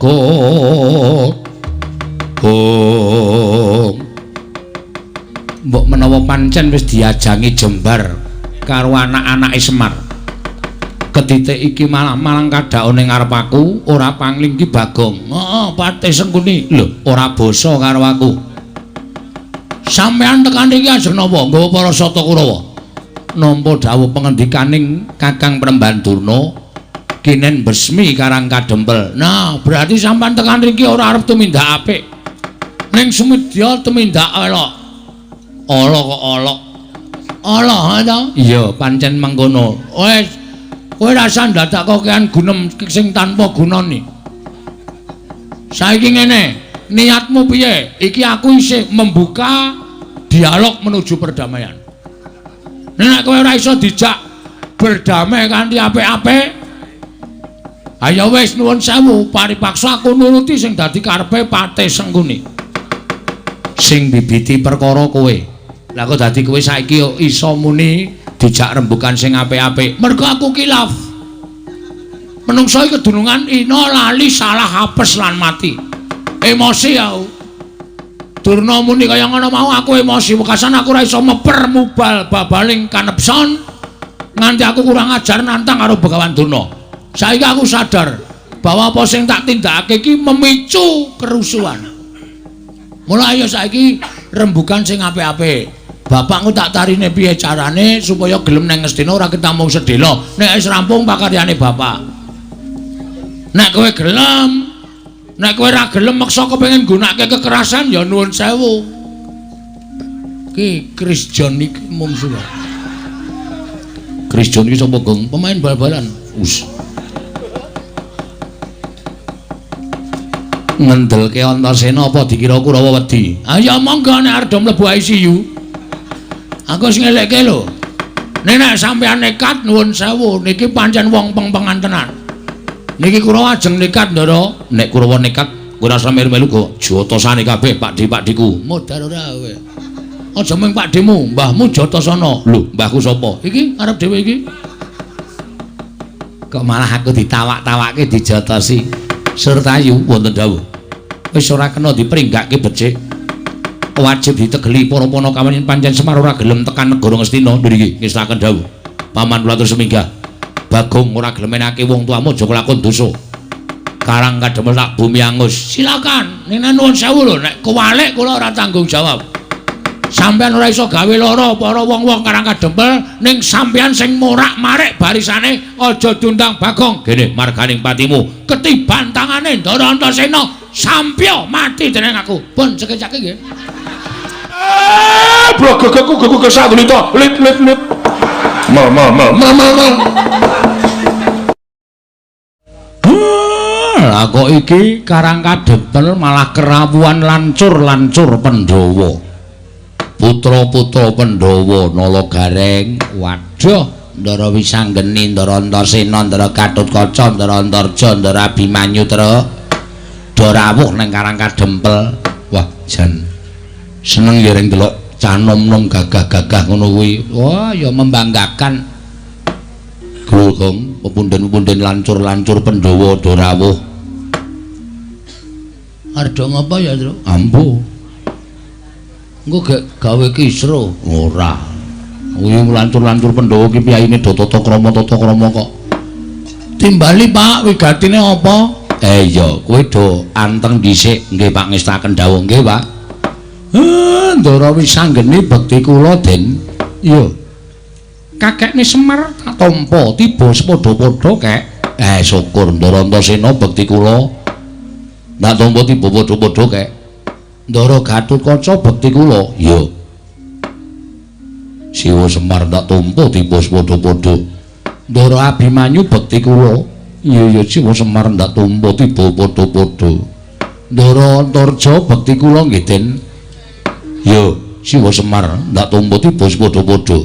Bagong. Mbok menawa pancen wis diajangi jembar karo anak-anake Semar. Ketitik iki malang kadhaone ngarep aku, ora pangling ki Bagong. Heeh, Patih Sengkuni. Lho, ora basa karo aku. Sampeyan tekan iki ajeng napa? Nggawa para Sata Kurawa. Nampa dawuh pengendikaning Kakang Prembandurna kinen besmi Karang Kadempel. Nah, berarti sampeyan tekan mriki ora arep tumindak apik. Ning sumedya tumindak elok. Ala kok olok. Ala ta? Iya, pancen mengkono. Wis kowe rasa ndadak kokean gunem sing tanpa gunane. Saiki ngene, niatmu piye? Iki aku isih membuka dialog menuju perdamaian. Nek kowe ora iso dijak berdamai kanthi apik-apik, ayo wis nuwun sewu, paripaksa aku nuruti sing dadi karepe Patih Sengkuni. Sing bibiti perkara kowe. Lah kok dadi kowe saiki iso muni dijak rembukan sing apik-apik. Mergo aku kilaf. Menungso iki kedunungan ina lali salah apes lan mati. Emosi aku. Durna muni kaya ngono mau aku emosi wekasan aku ora iso meper mubal babaling kanepson nganti aku kurang ajar nantang karo Begawan Durna. Saiki aku sadar bahwa apa sing tak tindakake iki memicu kerusuhan. Mulai ya saiki rembukan sing apik-apik. Bapakku tak tarine piye carane supaya gelem nang Ngastina ora ketamung sedhela. Nek wis rampung pakaryane bapak. Nek kowe gelem, nek kowe ora gelem maksa kepengin gunakake kekerasan ya nuwun sewu. Ki Chris John iki mung suwe. Chris John iki sapa, Gong? Pemain bal-balan. Us. Ngendelke Antasena apa dikira Kurawa wedi? Ah ya monggo nek arep mlebu ICU. Aku wis ngelekke lho. Nek sampeyan nekat nuwun sewu, niki pancen wong peng-pengan tenan. Niki Kurawa ajeng nekat, Ndara. Nek Kurawa nekat, kowe ora usah melu-melu go. Jotosane kabeh Pakdi-pakdiku. Modar ora kowe. Aja mung Pakdimu, mbahmu Jotosono. Lho, mbahku sapa? Iki arep dhewe iki. Kok malah aku ditawak-tawakke dijotosi. Surtayu wonten dawuh. Wis ora kena dipringgake becik. Wajib ditegeli para Panakawan pancen Semar ora gelem tekan negara Ngastina niki ngestaken dawuh. Paman kula atur seminggah. Bagong ora gelem menake wong tuamu aja kelakon dosa. Karang Kadempel tak bumi angus. Silakan. Nek nuwun sewu lho nek kewalik kula ora tanggung jawab. Sampeyan ora iso gawe lara para wong-wong Karang Kadempel ning sampeyan sing morak-marik barisane aja diundang Bagong. Gene marganing patimu ketiban tangane Ndara Antasena sampya mati dening aku. Pun cekek-cekek nggih. Blogogku kesadulita lit. Mal. Lah kok iki Karang Kadempel malah kerawuhan lancur Pandhawa. Putra-putra Pandhawa nala gareng. Waduh, Ndara Wisanggeni, Ndara Antasena, Ndara Gatotkaca, Ndara Antarja, Ndara Abimanyu rawuh nang Karang Kadempel. Wah, jan seneng ya ring delok cah nom-nom gagah-gagah ngono kuwi. Wah, ya membanggakan. Gulung pepunden-pepunden lancur Pandhawa do rawuh. Arep ngapa ya, Tru? Ambo. Engko gek gawe kisra ora. Kuwi lancur Pandhawa ki piyayine do tata krama kok. Timbali Pak, wigatine apa? Iya, kowe do anteng dhisik nggih Pak ngestaken dawuh nggih Pak. Ndara Wisanggeni bekti kula Den. Iya. Kakekne Semar tak tampa tiba sepadha-padha kek. Syukur Ndara Antasena bekti kula. Tak tampa tiba padha-padha kek. Ndara Gatotkaca bekti kula. Iya. Siwa Semar tak tampa tiba sepadha-padha. Ndara Abimanyu bekti kula. Iya Siwa Semar tak tampa tiba padha-padha. Ndara Antarja bekti kula nggih Den. Yo, Siwa Semar ndak tampa tiba padha-padha.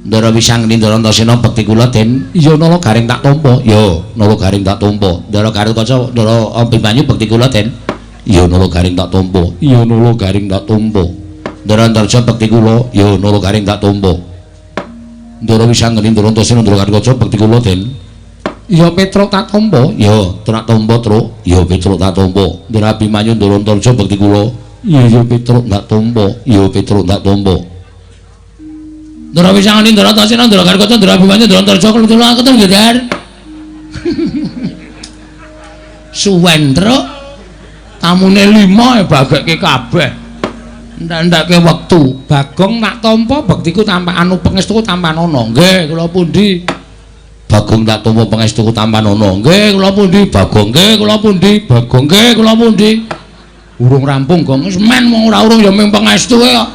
Ndara Wisanggeni Ndara Antasena bekti kula Den. Iya nala garing tak tampa. Yo, nala garing tak tampa. Ndara Gatotkaca, Ndara Abimanyu bekti kula Den. Iya nala garing tak tampa. Iya nala garing tak tampa. Ndara Antarja bekti kula. Yo nala garing tak tampa. Ndara Wisanggeni Ndara Antasena Ndara Gatotkaca bekti kula Den. Ya Petruk tak tampa. Ya, tak tampa, Truk. Ya Petruk tak tampa. Ndara Abimanyu Ndara Antarja bekti kula. Ya Petruk tak tampa. Ya Petruk tak tampa. Ndara Wisangani Ndara Tasena Ndara Gargata Ndara Abimanyu Ndara Antarja kula ketemu gedar. Suwen, Truk. Tamune 5 bagekke kabeh. Ndak-ndake wektu. Bagong tak tampa bektiku tampa anu pangestuku tampan ana. Nggih, kula pundi? Bagong tak tampa pangestuku tampan ana. Nggih, kula pundi? Bagong nggih, kula pundi? Bagong nggih, kula pundi? Urung rampung, Gong. Wis men wong ora urung ya ming pangestuke kok.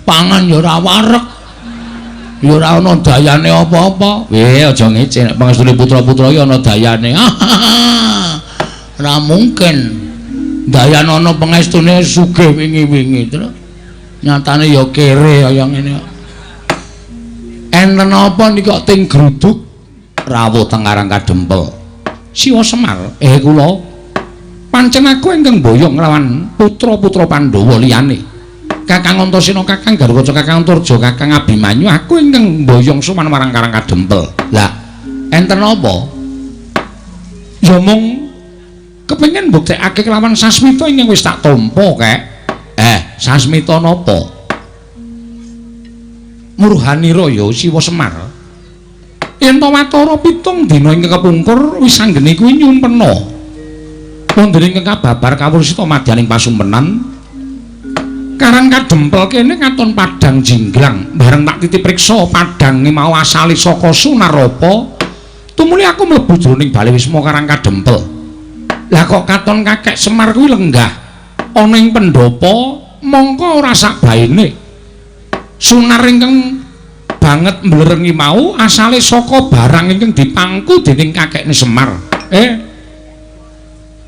Pangan ya ora wareg. Ya ora ana dayane apa-apa. Aja ngece nek pangestune putra-putra ya ana dayane. Ora mungkin. Dayan ana pangestune sugih wingi-wingi, Truk. Nyatane ya kere kaya ngene kok. Enten apa nika ting gruduk rawuh teng Karang Kadempel. Siwa Semar, kula pancen aku ingkang boyong nglawan putra-putra Pandhawa liyane. Kakang Antasena, Kakang Garwaca, Kakang Antarja, Kakang Abimanyu, aku ingkang boyong suman marang Karang Kadempel. Lah, enten apa? Ya mung kepengin mbuktekake kelawan Sasmita ingkang wis tak tampa, Kek. Sasmita napa? Muruhanira ya Siwa Semar. Yen ta watara 7 dina ingkang kepungkur wis anggene kuwi nyumpena. Wonten ingkang kababar kawursita madyaning pasumpenan. Karang Kadempel kene katon padang jinggrang. Bareng tak titip priksa padange mau asale saka Sunarapa. Tumuli aku mlebu jroning Bale Wisma Karang Kadempel. Lah kok katon Kakek Semar kuwi lenggah ana ing pendopo mongko ora sak baene. Sunar ingkang banget mblerengi mau asale saka barang ingkang dipangku dening kakekne Semar.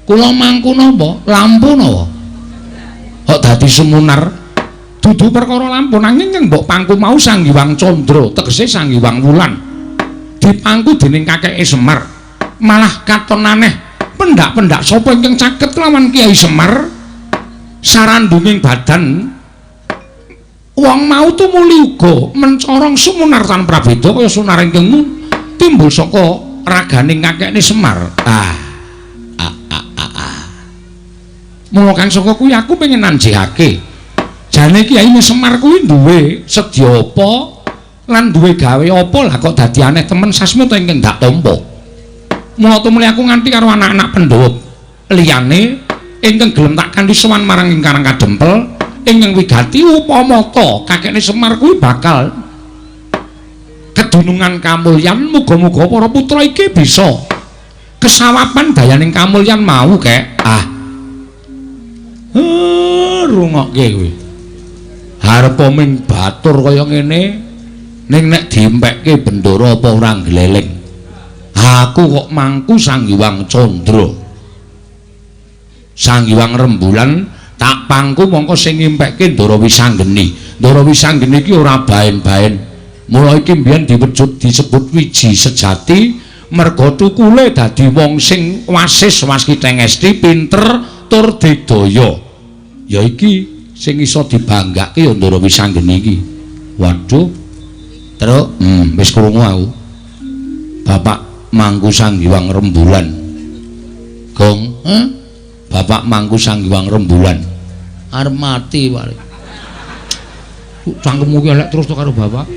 Kula mangku napa? Lampu napa? Kok dadi sumunar? Dudu perkara lampu nanging yen mbok pangku mau Sang Hyang Candra, tegese Sang Hyang Wulan. Dipangku dening kakeke Semar. Malah katon aneh. Pendak-pendak sapa ingkang caket lawan Kiai Semar sarandunging badan wong mau tumuli uga mencorong sumunar tan prabeda kaya sunar ingkang timbul saka raganing kakekne Semar. Mula kang saka kuwi aku pengen nanjihake jane Kiai Semar kuwi duwe sedya apa lan duwe gawe apa lah kok dadi aneh temen Sasmita ingkang dak tampa. Mula tumuli aku nganti karo anak-anak Pandhawa liyane ingkang gelem tak kanthi sowan marang ing Karang Kadempel ingkang wigati upamata kakekne Semar kuwi bakal kedunungan kamulyan. Muga-muga para putra iki bisa kesawapan dayaning kamulyan mau, Kek. Rungokke kuwi. Arep ming batur kaya ngene ning nek diempekke bendara apa ora gleleng. Aku kok mangku Sang Hyang Candra. Sang Hyang Rembulan tak pangku mongko sing ngimpekke Ndara Wisanggeni. Ndara Wisanggeni iki ora baen-baen. Mula iki mbiyen disebut wiji sejati merga tukule dadi wong sing wasis waskitengesti pinter tur digdaya. Ya iki sing iso dibanggake ya Ndara Wisanggeni iki. Waduh. Terus wis krungu aku. Bapak mangku Sang Hyang Rembulan. Gong, Bapak mangku Sang Hyang Rembulan. Arep mati wae. Cangkemmu ki elek terus to karo bapak.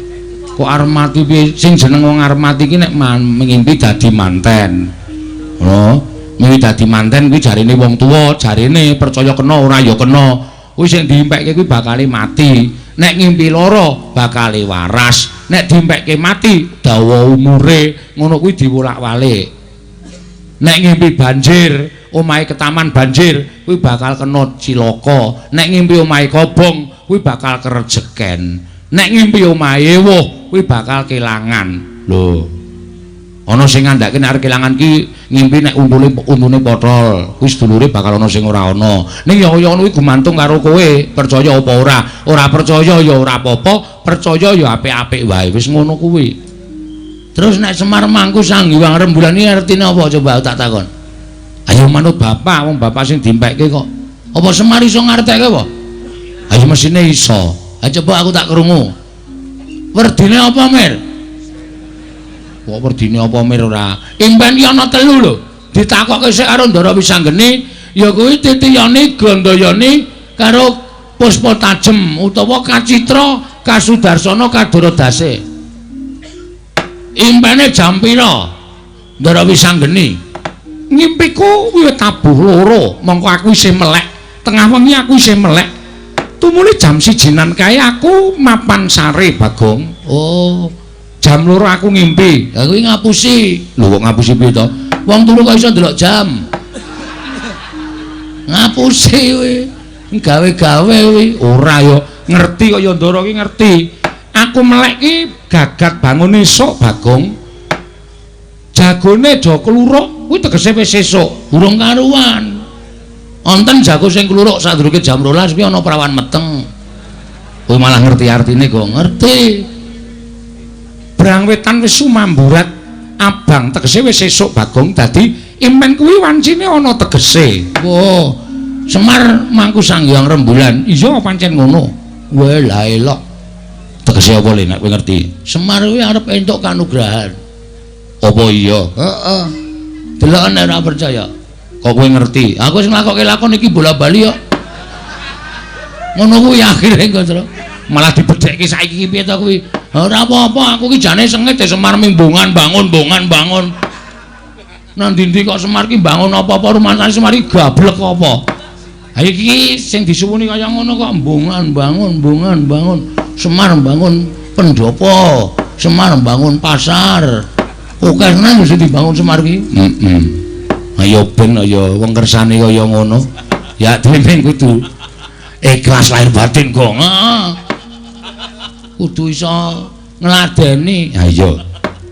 Kok arep mati piye? Sing jeneng wong arep mati ki nek ngimpi dadi manten. Ngimpi dadi manten kuwi jarine wong tuwa, jarine percaya kena ora ya kena. Kuwi sing diimpekke kuwi bakale mati. Nek ngimpi loro bakale waras. Nek diimpekke mati dawa umure ngono kuwi diwolak-walik. Nek ngimpi banjir omahe ketaman banjir kuwi bakal kena cilaka. Nek ngimpi omahe kobong kuwi bakal kerejeken. Nek ngimpi omahe ewuh kuwi bakal kelangan. Lho. Ana sing ngandhake nek arep kelangan ki ngimpi nek untune potol, kuwi sedulure bakal ana sing ora ana. Ning ya kaya ngono kuwi gumantung karo kowe, percaya apa ora. Ora percaya ya ora apa-apa, percaya ya apik-apik wae. Wis ngono kuwi. Terus nek Semar mangku Sang Hyang Rembulan iki artine apa coba tak takon. Ayo manut bapak, wong bapak sing diempekke kok. Apa Semar iso ngartekke apa? Ayo mesine iso. Ayo coba aku tak krungu. Werdine apa, Mir? Kok werdine apa mir ora? Impen ki ana 3 lho. Ditakokke sik karo Ndara Wisanggeni, ya kuwi Titiyani, Gandayani karo Puspa Tajem utawa Kacitra, Kasudarsana, Kadorodase. Impene jam pira? Ndara Wisanggeni. Ngimpiku wiwit tabuh loro, mongko aku isih melek. Tengah wengi aku isih melek. Tumuli jam 1-an kae aku mapan sare Bagong. Oh, jam 2 aku ngimpi. Ha kuwi ngapusi. Lho kok ngapusi piye to? Wong turu kok iso ndelok jam. Ngapusi kuwi. Gawe-gawe kuwi. Ora ya ngerti kok ya Ndara ki ngerti. Aku melek ki gagat bangun esuk Bagong. Jagone do kluruk kuwi tegese wis esuk, urung karuan. Wonten jago sing kluruk sadurunge jam 12 kuwi ana prawan meteng. Oh malah ngerti artine kok, ngerti. Brang wetan wis sumamburat abang tegese wis esuk Bagong dadi impen kuwi wancine ana tegese. Oh, Semar mangku Sanghyang Rembulan. Iya pancen ngono. Wah la elok. Tegese apa le nek kowe ngerti? Semar kuwi arep entuk kanugrahan. Apa iya? Heeh. Deloken nek ora percaya. Kok kowe ngerti? Aku wis nglakokke lakon iki bola-bali kok. Ngono kuwi akhire Kocro. Malah dibedhekke saiki piye to kuwi? Ora apa-apa, aku ki jane sengit Semar mimbungan bangun. Nang ndi-ndi kok Semar ki bangun apa-apa rumasane Semar ki gablek apa? Ha iki sing disuwuni kaya ngono kok mbungan bangun. Semar bangun pendopo, Semar bangun pasar. Oke nang mesti dibangun Semar ki. Ayo ben ayo wong kersane kaya ngono. Ya dene kudu ikhlas lahir batin kok. Kudu iso ngladeni. Ha iya.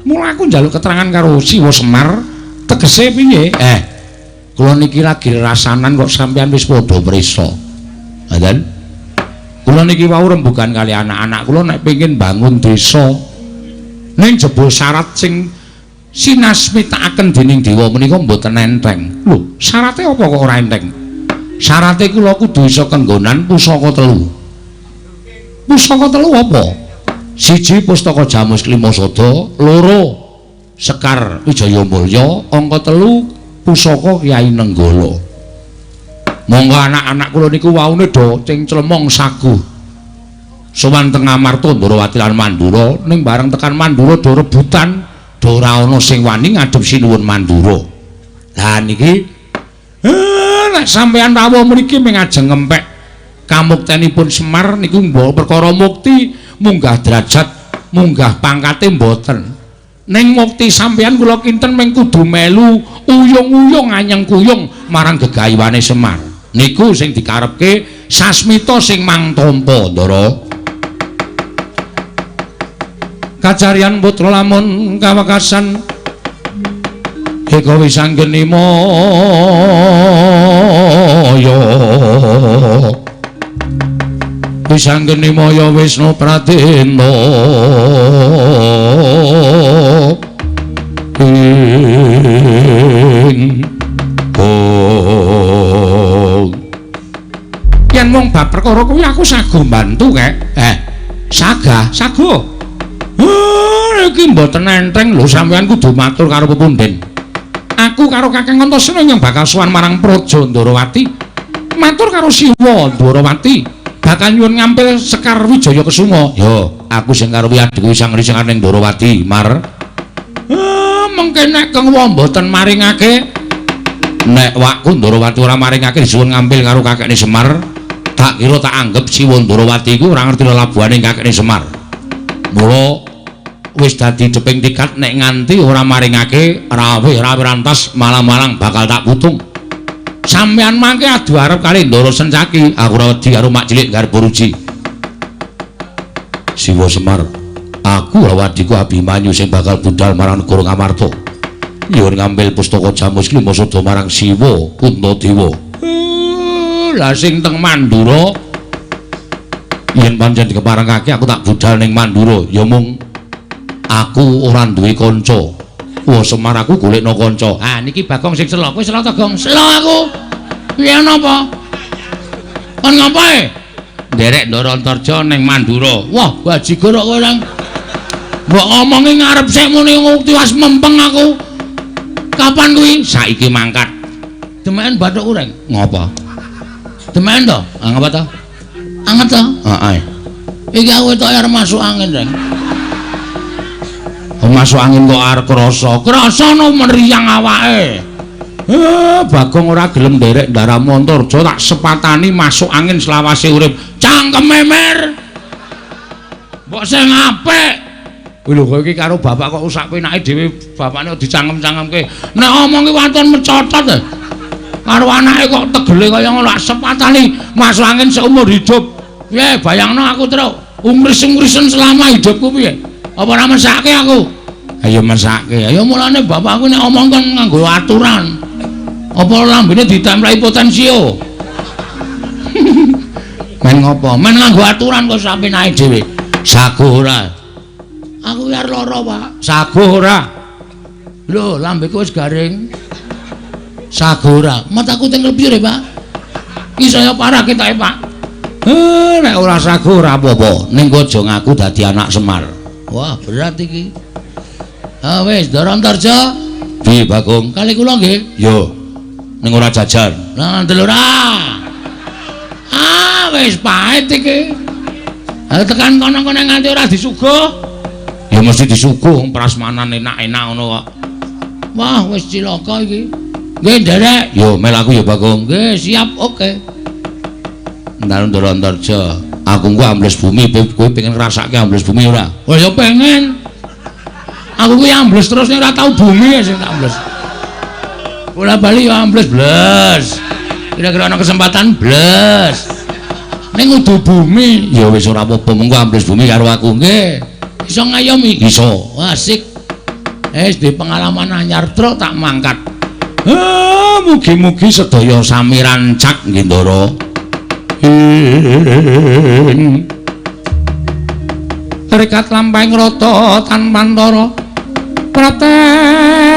Mula aku njaluk keterangan karo Siwa Semar, tegese piye? Kula niki lagi rasanan kok sampean wis padha prisa. Ngaten? Kula niki wau rembugan kali anak-anak kula nek pengin bangun desa. Ning jebul syarat sing sinasmitakaken dening dewa menika mboten enteng. Lho, syarate apa kok ora enteng? Syarate kula kudu iso kenggonan pusaka 3. Pusaka 3 apa? 1 Pustaka Jamus Klimasada, 2 Sekar Wijaya Mulya, angka 3 Pusaka Kyai Nenggala. Monggo anak-anak kula niku waune do cing clemong saguh. Sowan teng Amarta Ndarawati lan Mandura, ning bareng tekan Mandura do rebutan. Ora ana sing wani ngadhep sinuwun Mandura. Lah niki nek sampeyan rawuh mriki ming ajeng ngempek kamuktenipun Semar niku mbok perkara mukti munggah derajat, munggah pangkate mboten. Ning mukti sampeyan kula kinten ming kudu melu uyung-uyung anyeng kuyung marang gegayuhane Semar. Niku sing dikarepke sasmita sing mangtampa Ndara. Kacarian putra lamun kawekasan Eka Wisanggeni Maya Wisanggeni Maya Wisnu Pratena yen mung bab perkara kuwi aku sago mbantu kek. Sago iki mboten enteng lho sampeyan kudu matur karo pepunden. Aku karo Kakang Antasena yang bakal sowan marang Praja Ndarawati. Matur karo Siwa Ndarawati bakal nyuwun ngampil Sekar Wijaya Kesuma. Yo, aku sing karo adhiku Sang Rising ning Ndarawati, Mar. Mengke nek kengwa mboten maringake nek wakku Ndarawati ora maringake disuwun ngampil karo kakekne Semar, tak kira tak anggap Siwa Ndarawati iku ora ngerti lelabuhane kakekne Semar. Mula wis dadi ceping tikat nek nganti ora maringake rawuh rantas malang-malang bakal tak putung. Sampeyan mangke adu arep kali Ndara Sencaki, aku ora wedi karo mak cilik garba ruji. Siwa Semar, aku awadiku Abimanyu sing bakal budal marang negara Ngamarta. Nyuwun ngambil pustaka Jamus Klimasada marang Siwa Kuntadewa. Lah sing teng Mandura yen pancen dikeparengake aku tak budal ning Mandura ya mung aku ora duwe kanca. Wah Semar aku golekno kanca. Ah niki Bagong sing selo. Kowe selo to, Gong? Selo aku. Piye napa? Kon ngapae? Nderek Ndara Antarja ning Mandura. Wah, bajigur kok kowe nang. Mbok ngomongi ngarep sik muni tiwas mempeng aku. Kapan kuwi? Saiki mangkat. Demen bathuk ureng. Ngopo? Demen to? Ngapa to? Anget to? Heeh. Iki aku tok arep masuk angin, Reng. Masuk angin kok arep krasa. Krasa no meriang awake. Bagong ora gelem nderek ndara Montorjo tak sepatani masuk angin selawase urip. Cangkem memer. Mbok sing apik. Lho kowe iki karo bapak kok usak penake dhewe bapakne dicangkem-cangkemke. Nek omongi wonten mencotot e. Karo anake kok tegele kaya ngono sepatani masuk angin seumur hidup. Piye bayangno aku terus umris-umrisen selama hidupku piye? Apa ora mesake aku? Ayo mesake. Ayo mulane bapakku nek omong kan nganggo aturan. Apa lambene ditempleki potensio? Men ngopo? Men nganggo aturan kok sampe naik dhewe. Saguh ora. Aku ya lara, Pak. Saguh ora. Lho, lambeku wis garing. Saguh ora. Mataku tinggal pire, Pak? Iki saya parah ketoke, Pak. Nek ora saguh ora apa-apa. Ning aja ngaku dadi anak Semar. Wah, berat iki. Wis, Dorontarjo. Piye, Bagong? Kali kula nggih? Yo. Ning ora jajan. Lah ndelok ora. Wis pahit iki. Tekan kono-kono nganti ora disuguh. Ya mesti disuguh prasmanan enak-enak ngono kok. Wah, wis cilaka iki. Nggih, nderek. Yo mel aku ya, Bagong. Nggih, siap, oke. Ntar Dorontarjo. Aku ku ambles bumi, kowe pengen ngrasake ambles bumi ora? Oh ya pengen. Aku ku ambles terus ora tau bumi sing tak ambles. Bola bali ya ambles blas. Kira-kira ana kesempatan blas. Ning udu bumi ya wis ora apa-apa mengko ambles bumi karo aku nggih. Iso ngayomi iso. Asik. Wis di pengalaman anyar truk tak mangkat. Mugi-mugi sedaya sami rancak nggih Ndara. Rekat lampahing rata tanpa antara. Prateng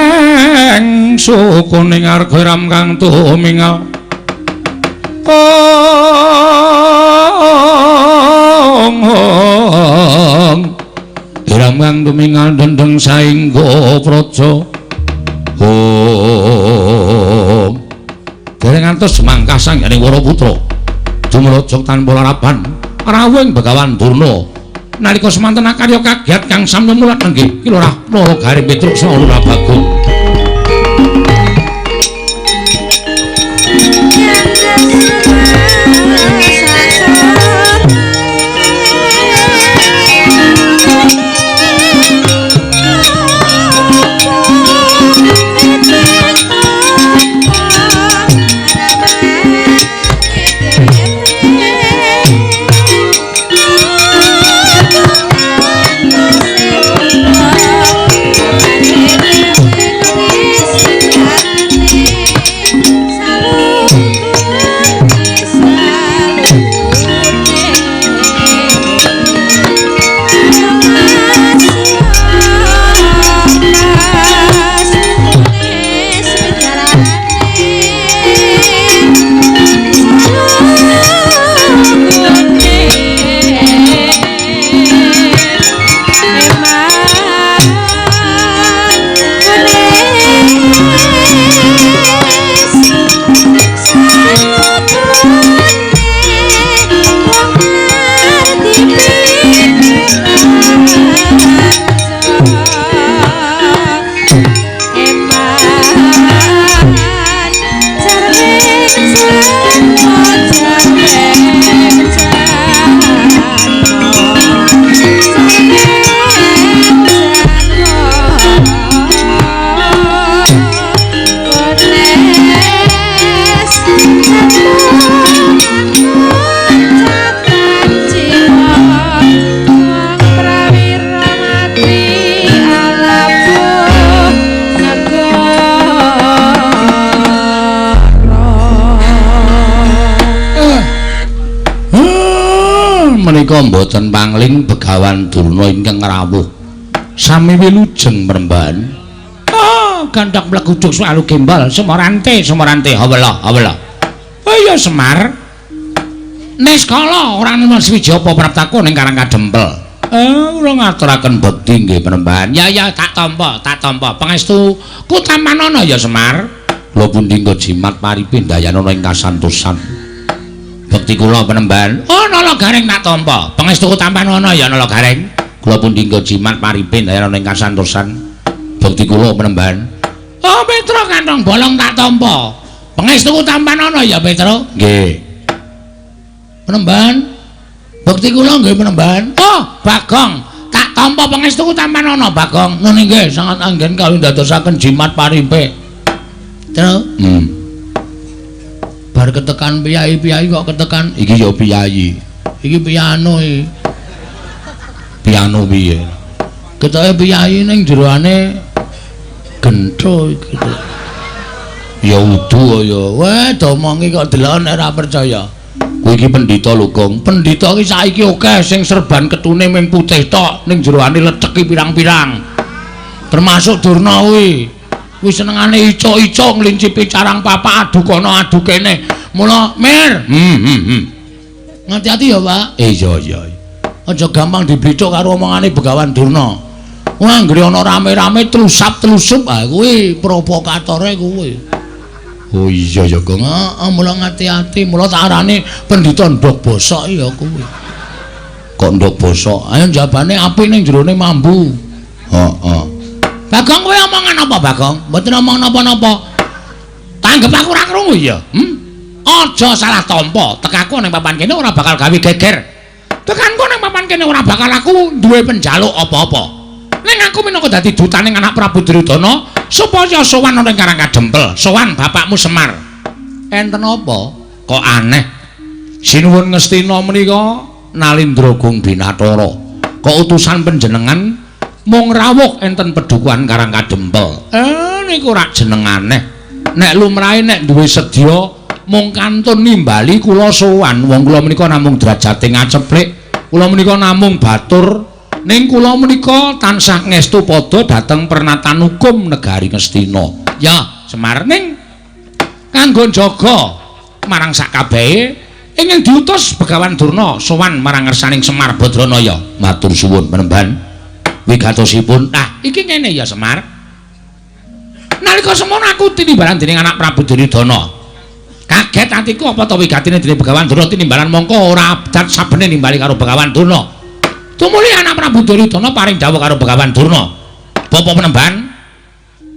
sukuning arga ram kang tumingal. Ram kang tumingal dendeng saengga praja. Dereng ngantos mangkah sangganing para putra. Dumrajak tanpa larapan rawuhing Begawan Durna. Nalika semanten karya kagiat kang samya mulat nggih kilorah para garing Petruk Sawura Bagong. Menika mboten pangling Begawan Durna ingkang rawuh sami wilujeng mremban. Gandak mlekucuk selalu gembal Semorante hawala. Oh iya Semar. Niskala ora ana swiji apa praptaku ning Karang Kadempel. Kula ngaturaken bekti nggih Panembahan. Ya tak tampa. Pangestu ku Tampanana ya Semar. Kula pundi nggo jimat paripin dayanana ing kasantosan. Bekti kula Panembahan. Oh Nala Garing tak tampa. Pangestu ku Tampanana ya Nala Garing. Kula pundi nggo jimat paripin dayanana ing kasantosan. Bekti kula Panembahan. Oh Petro kantong bolong tak tampa. Pangestu ku Tampanana ya Petro. Nggih. Panembahan. Bekti kula nggih Panembahan. Oh, Bagong, tak tampa pangestu Tampanana Bagong. Nun nggih sangat anggen kawin dadosaken jimat paripe. Terus? Bar ketekan piyai-piyai kok ketekan iki ya piyai. Iki piano iki. Piano piye? Ketoke piyai ning jeroane gentho iki. Ya udu ya. Wah, domongi kok delok nek ora percaya. Kowe iki pendhita lho, Gong. Pendhita iki saiki akeh sing serban ketune ming putih tok, ning jeroane lecek pirang-pirang. Termasuk Durna kuwi. Kuwi senengane ico-ico nglincipi carang papa adu kono adu kene. Mula Mir. Ngati-ati ya, Pak. Iya. Aja gampang diblithuk karo omongane Begawan Durna. Wah, anggere ana rame-rame tlusap-tlusup kuwi provokatore kuwi. Oh iya ya Gong. Mula ngati-ati, mula tak arani pendhita ndok bosok ya kuwi. Kok ndok bosok? Ayo jabane api ning jerone mambu. Heeh. Bagong kowe omongan apa, Bagong? Mboten omong napa-napa. Tanggep aku ora krungu ya. Aja salah tampa. Tekaku ning papan kene ora bakal gawe geger. Tekanku ning papan kene ora bakal aku duwe penjaluk apa-apa. Ning aku minangka dadi dutaning anak Prabu Duryudana supaya sowan ana ing Karangkadempel, sowan bapakmu Semar. Enten apa? Kok aneh. Sinuwun Ngastina menika Nalindra Gung Binathara. Kok utusan panjenengan mung rawuh enten Pedukuhan Karangkadempel. Niku rak jeneng aneh. Nek lumrahe nek duwe sedya mung kantun nimbali kula sowan. Wong kula menika namung derajate ngaceplik. Kula menika namung batur. Ning kula menika tansah ngestu padha dhateng pernatan hukum negari Ngastina. Ya, Semar ning kanggo jaga marang sakabehe ingkang diutus Begawan Durna sowan marang ngersaning Semar Badranaya. Matur suwun Panembahan. Wigatosipun. Iki ngene ya Semar. Nalika semono aku tinimbalan dening anak Prabu Duryudana. Kaget atiku apa to wigatine dening Begawan Durna tinimbalan mongko ora dat sabene nimbali karo Begawan Durna. Tumuli anak Prabu Duryudana paring dawuh karo Begawan Durna. Bapa Panembahan,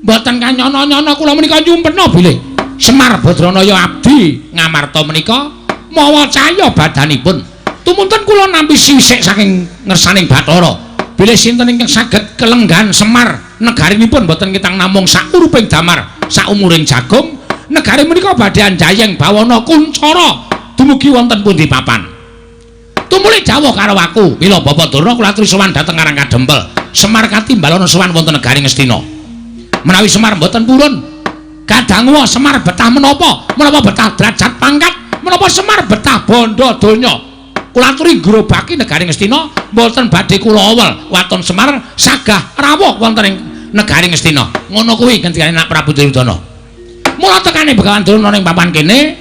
mboten kanyono-nyono kula menika nyumpena bilih Semar Badranaya abdi ngamarta menika mawa cahya badanipun. Tumunten kula nampi sisik saking ngersaning Bathara. Bilih sinten ingkang saged kelenggan Semar negarinipun mboten kitang namung sak uruping damar, sak umuring jagung, negari menika badhe anjayeng bawana kuncara dumugi wonten pundi papan. Tumuli dawuh karo aku, mila Bapak Durna kula aturi sowan dhateng Karangkadempel. Semar katimbalana sowan wonten negari Ngastina. Menawi Semar mboten purun, kadangwa Semar betah menapa betah derajat pangkat, menapa Semar betah bondo donya. Kula aturi grobaki negari Ngastina, mboten badhe kula awel waton Semar sagah rawuh wonten ing negari Ngastina. Ngono kuwi kendikane anak Prabu Duryudana. Mula tekane Begawan Durna ning papan kene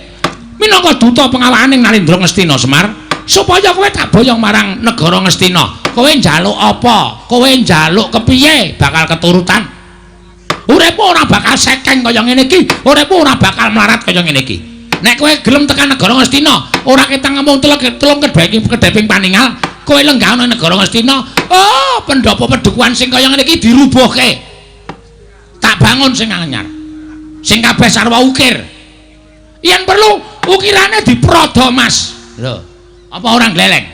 minangka duta pengawaning Nalindra Ngastina Semar. Supaya kowe tak boyong marang negara Ngastina. Kowe njaluk apa? Kowe njaluk kepiye bakal keturutan? Uripmu ora bakal sekeng kaya ngene iki, uripmu ora bakal mlarat kaya ngene iki. Nek kowe gelem tekan negara Ngastina, ora ketang ngomong telung kedeping paningal, kowe lenggah nang negara Ngastina, oh, pendopo pedukuhan sing kaya ngene iki dirubuhke. Tak bangun sing anyar. Sing kabeh sarwa ukir. Yen perlu ukirane diprodo, Mas. Lho. Apa orang gleleng?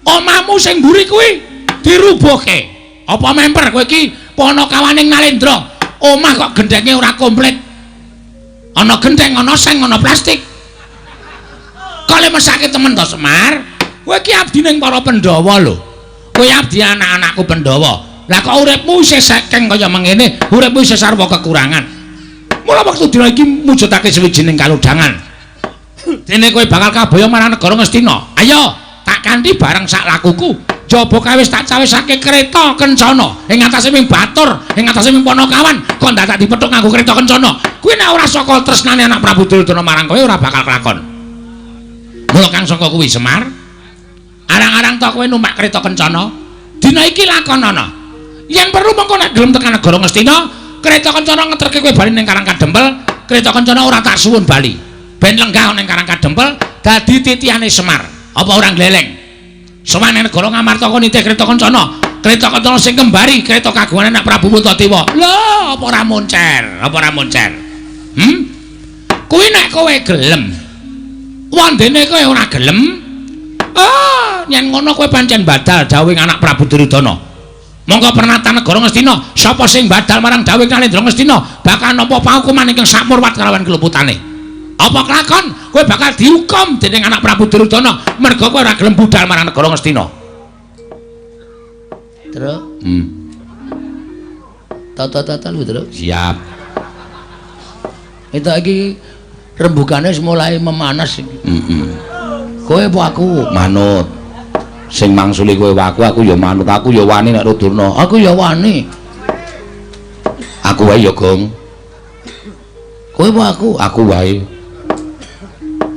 Omahmu sing mburi kuwi dirubuhke. Apa memper kowe iki panakawaning Nalindra? Omah kok gendenge ora komplit. Ana gendeng, ana seng, ana plastik. Kale mesake temen to Semar. Kowe iki abdi ning para Pandhawa lho. Kowe abdi anak-anakku Pandhawa. Lah kok uripmu isih sekeng kaya mengene, uripmu isih sarwa kekurangan. Mula wektu dina iki mujudake sawijining kalodhangan. Dene kowe bakal kaboyong marang negara Ngastina. Ayo, tak kanthi bareng sak lakuku. Jaba kawis tak cawisake kereta kencana ing atase ming batur, ing atase ming Panakawan, kok dadak dipethuk nganggo kereta kencana. Kuwi nek ora saka tresnane anak Prabu Duryudana marang kowe ora bakal kelakon. Mula kang saka kuwi Semar, Arang-arang to kowe numpak kereta kencana. Dina iki lakonana. Yen perlu mengko nek gelem tekan negara Ngastina, kereta kencana ngeterke kowe bali ning Karang Kadempel, kereta kencana ora tak suwun bali. Ben lenggah ning Karang Kadempel dadi titihane Semar. Apa ora gleleng? Semane negara Ngamarta kok nitih kereta kencana. Kereta kencana sing kembari, kereta kagungane Anak Prabu Puntadewa. Lho, apa ora moncer? Apa ora moncer? Kuwi nek kowe gelem. Wandene kowe ora gelem. Yen ngono kowe pancen badal dawuh Anak Prabu Duryudana. Monggo pernatan negara Ngastina, sapa sing badal marang dawuh Nalendra Ngastina bakal nampa pahukuman ingkang sakmurwat kalawan keluputane. Apa kelakon kowe bakal dihukum dening Anak Prabu Duryudana merga kowe ora gelem budal marang negara Ngastina. Terus? Tata-tata lho, Terus. Siap. Itu iki rembugane mulai memanas iki. Kowe apa aku? Manut. Sing mangsuli kowe aku ya manut, aku ya wani nek Rudurna. Aku ya wani. Aku wae ya, Gong. Kowe apa aku? Aku wae.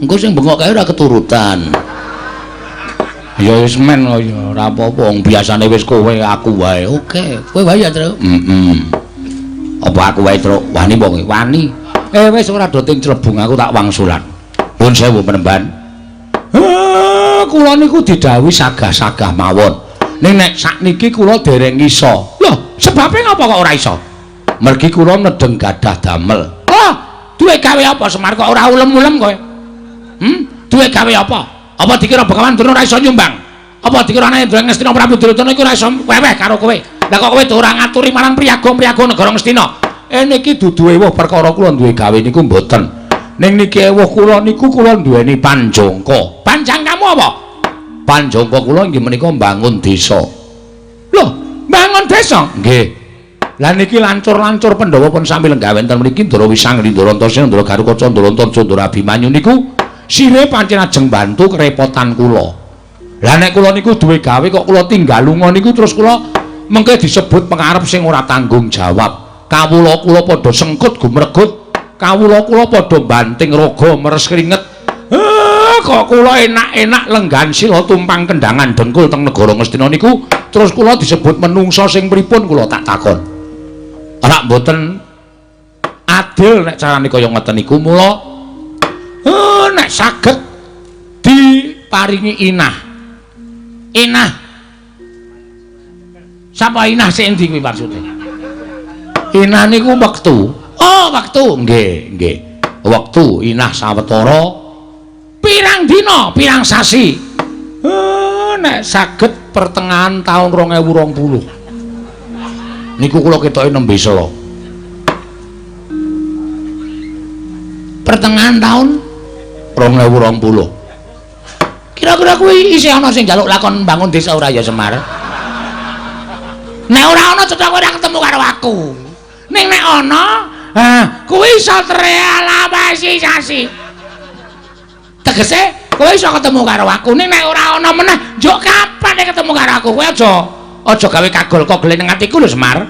Engko sing bengok kae ora keturutan. Ya wis men ya, ora apa-apa, wong biasane wis kowe aku wae. Oke, kowe wae ya, Truk. Apa aku wae, Truk? Wani apa kowe? Wani. Wis ora doting clebung aku tak wangsulan. Pun sewu penemban. Kula niku didhawuhi sagah-sagah mawon. Ning nek sakniki kula dereng iso. Lho, sebabe ngapa kok ora iso? Mergi kula nedeng gadah damel. Duwe gawe apa Semar kok ora ulem-ulem kowe? Duwe gawe apa? Apa dikira Begawan Durna ora iso nyumbang? Apa dikira Nalendra Ngastina Prabu Duryudana iku ora iso weweh karo kowe? Lah kok kowe ora ngaturi marang priyaga-priyaga negara Ngastina? Niki dudu ewuh perkara kula duwe gawe niku mboten. Ning niki ewuh kula niku kula duweni panjangka. Panjang kamu apa? Panjangka kula inggih menika mbangun desa. Loh, mbangun desa? Nggih. Lah niki lancur-lancur Pandhawa pun sami lenggawe enten mriki Ndara Wisang, Ndara Antasena, Ndara Garukaca, Ndara Antarja, Ndara Abimanyu niku sire pancen ajeng bantu kerepotan kula. Lah nek kula niku duwe gawe kok kula tinggal lunga niku terus kula mengke disebut pengarep sing ora tanggung jawab. Kawula kula padha sengkut gumregut. Kawula kula padha banting raga meres keringet. Kok kula enak-enak lenggan sila tumpang kendangan dengkul teng negara Ngastina niku terus kula disebut menungsa sing pripun kula tak takon. Ora mboten adil nek carane kaya ngoten niku mula nek saged diparingi inah. Inah. Sapa inah sing endi kuwi maksude? Inah niku wektu. Oh, wektu. Nggih, nggih. Wektu inah sawetara pirang dina, pirang sasi. Nek saged pertengahan tahun 2020. Niku kula ketoke nembe sela. Pertengahan tahun 2020. Kira-kira kuwi isih ana sing njaluk lakon bangun desa ora ya Semar? Nek ora ana cocok ora ketemu karo aku. Ning nek ana, kuwi iso terrealisasi. Tegese kowe iso ketemu karo aku. Ning nek ora ana meneh, njuk kapan ketemu karo aku? Kowe aja gawe kagol kogel ning atiku lho Semar.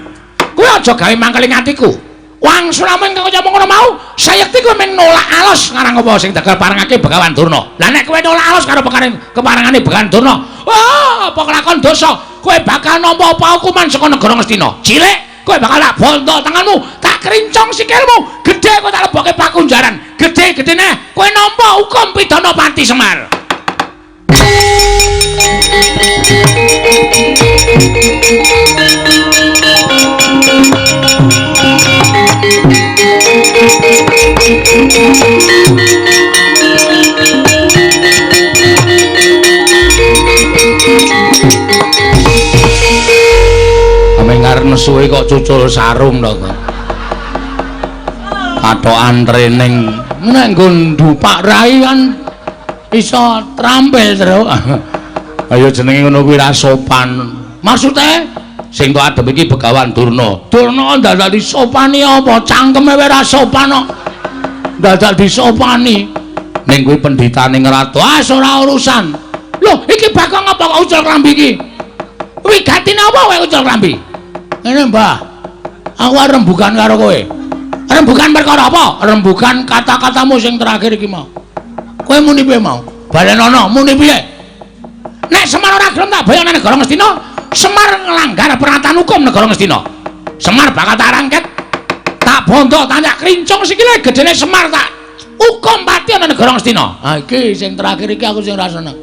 Kowe aja gawe mangkel ning atiku. Wang sulamen kang ngomong ngono mau, sayekti kowe mung nolak alus ngarang apa sing tegal parangake Begawan Durna. Lah nek kowe nolak alus karo keparangane Begawan Durna, apa kelakon dosa? Kowe bakal nampa apa hukuman saka negara Ngastina. Cilik kowe bakal tak bondo tanganmu, tak krincong sikilmu, gedhe kowe tak lebokke pakunjaran. Gedhe-gedhene kowe nampa hukum pidana pati Semar. Amengar nesuwe kok cucul sarung to kok. Kathokan trening nek nggo ndupak rai kan iso trampil terus. Ayo jenenge ngono kuwi ra sopan. Maksude sing tok adep iki Begawan Durna. Durna dadak disopani apa? Cangkeme wae ra sopan kok. Dadak disopani. Ning kuwi pendhitane ngrato. Ora urusan. Loh, iki bakal ngapa kok ucul klambi iki? Wigatine apa kowe ucul klambi? Ngene, Mbah. Aku arep rembugan karo kowe. Rembugan perkara apa? Rembugan kata-katamu sing terakhir iki mau. Kowe muni piye mau? Balenono muni piye? Nek Semar ora gelem tak bayane negara Ngastina, Semar nglanggar pernatan hukum negara Ngastina. Semar bakal tak rangket, tak bondo, tak krincung sikile gedene Semar tak hukum pati ana negara Ngastina. Ha iki sing terakhir iki aku sing ora seneng.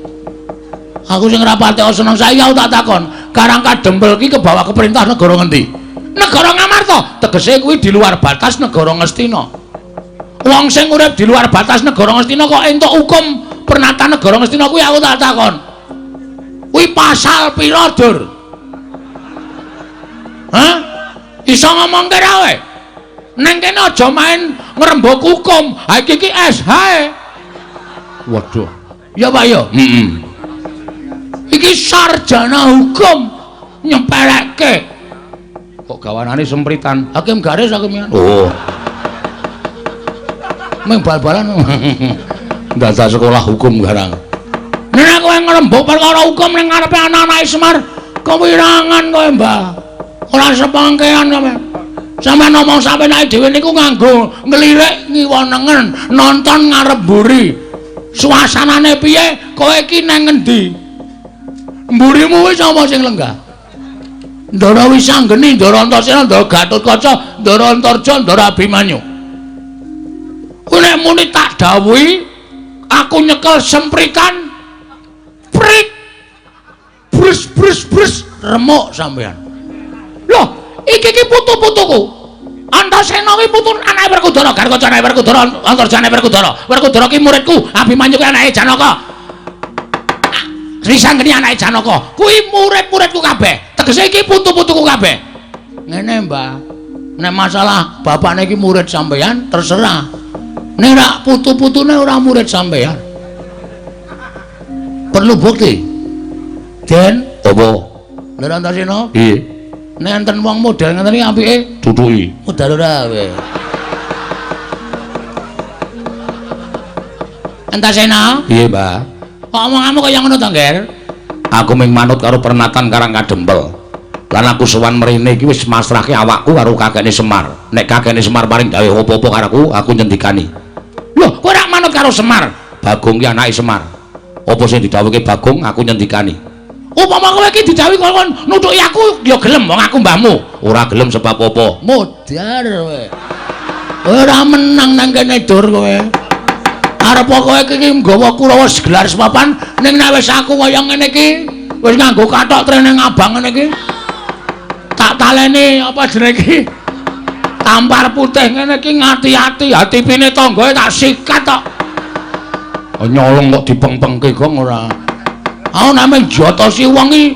Aku sing ora pati seneng saiki aku tak takon, Karang Kadempel iki kebawa ke perintah negara ngendi? Negara Ngamarta, tegese kuwi di luar batas negara Ngastina. Wong sing urip di luar batas negara Ngastina kok entuk hukum pernatan negara Ngastina kuwi aku tak takon. Kuwi pasal pira, Dur? Hah? Iso ngomong kira kowe? Neng kene aja main ngrembug hukum. Ha iki SH. Waduh. Ya Pak ya. Iki sarjana hukum nyepelekke. Kok gawanane sempritan? Hakim garis hakim. Oh. Meng bal-balan. Data sekolah hukum garang. Nek kowe ngrembug perkara hukum ning ngarepe anak-anak Semar, kewirangan kowe, Mbah. Ora sepangkean kowe. Sampeyan ngomong sampe nek dhewe niku nganggo nglirik ngiwonengen, nonton ngarep mburi. Suasanane piye? Kowe iki nang ngendi? Mburimu wis apa sing lenggah? Ndara Wisanggeni, Ndara Antasena, Ndara Gatotkaca, Ndara Antarja, Ndara Abimanyu. Kuwi nek muni tak dawuhi, aku nyekel sempritan prik brus remuk sampean. Loh, iki putu-putuku. Antasena kuwi putu anake Werkudara, Garkaca anake Werkudara, Antarja anake Werkudara. Werkudara ki muridku, Abimanyu ki anake Janaka. Wisanggeni anake Janaka. Kuwi murid-muridku kabeh. Tegese iki putu-putuku kabeh. Ngene, Mbah. Nek masalah bapakne iki murid sampean terserah. Nek rak putu-putune ora murid sampean. Perlu bukti. Den, apa? Lha Antasena? Piye? Nek enten wong model ngeten iki apike duduki. Modal ora kowe. Antasena? Piye, Mbah? Kok omonganmu kaya ngono to, Nger? Aku ming manut karo pernatan Karang Kadempel. Lan aku sowan mrene iki wis masrahke awakku karo kakekne Semar. Nek kakekne Semar paring dawuh apa-apa karo aku nyendikani. Loh, kowe ora manut karo Semar? Bagong ki anake Semar. Apa sing didhawuhke Bagong aku nyendikani. Upama kowe iki didhawuhi kon nutuki aku ya gelem wong aku mbahmu. Ora gelem sebab apa? Modar kowe. Ora menang nang kene Dur kowe. Arep kowe iki nggawa Kurawa segelar sepapan ning nek wis aku kaya ngene iki wis nganggo kathok trene abang ngene iki. Tak taleni apa jenenge iki? Tampar putih ngene iki ngati-ati, hati pine tanggae tak sikat tok. Nyolong kok dipeng-pengke gong ora. Aku nek jotosi wong iki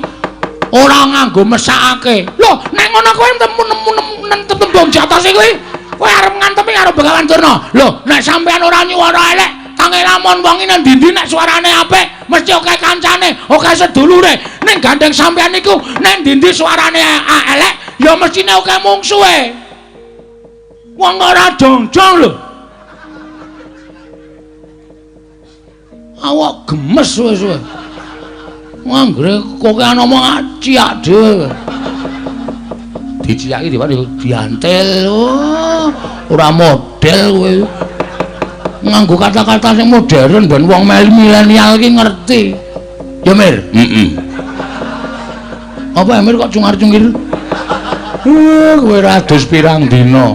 ora nganggo mesakake. Lho, nek ngono kowe tembung jotosi kuwi, kowe arep ngantemi karo Begawan Durna. Lho, nek sampean ora nyuwara elek, tangi lamun wong iki nang ndi nek suarane apik, mesti oke kancane, oke sedulure. Ning gandeng sampean niku nek ndi suarane elek, ya mestine oke mungsuhe. Wong ora jongjong lho. Awak gemes wis. Anggere koke ngomong ciak dhewe. Diciaki diantel. Oh, ora model kowe. Nganggo kata-kata sing modern ben wong milenial iki ngerti. Ya Mir? Apa Mir kok cungar-cungir? Kowe ra adus pirang dina.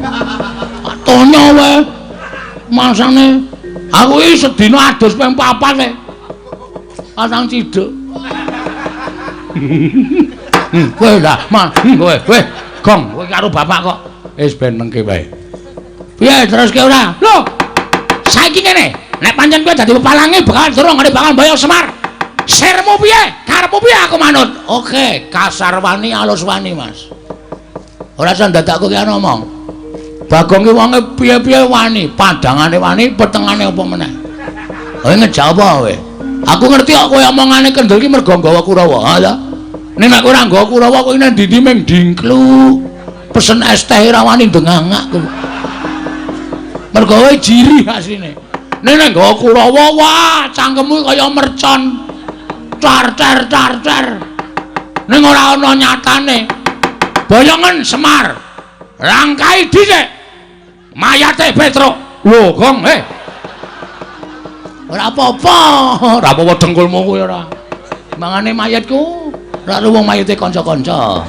Tonya wae. Masane aku iki sedina adus ping 4 e. Pasang ciduk. Kowe lah, kowe gong, kowe karo bapak kok wis ben nengke wae. Piye teruske ora? Lho. Saiki ngene, nek pancen kowe dadi pepalange bakal durung bakal mbayar Semar. Sirmu piye? Karepmu piye aku manut? Oke, kasar wani alus wani, Mas. Ora iso ndadakku ki ngomong. Bagong ki wonge piye-piye wani, padangane wani, petengane apa meneh. Kowe ngejawab apa kowe? Aku ngerti kok kowe omongane kendel ki mergo nggawa Kurawa. Ha ya. Nek nek ora nggawa Kurawa kowe nang ndi meng dingklu. Pesen es teh ora wani ndengangak kowe. Mergo kowe jiri asline. Nek nek nggawa Kurawa wah cangkemmu kaya mercon. Car. Ning ora ana nyatane. Boyongen Semar. Rangkai dhisik. Mayate Petruk. Lho, Gong, Ora apa-apa, ora apa-apa dengkulmu kuwi ora. Mangane mayitku ora wong mayite kanca-kanca.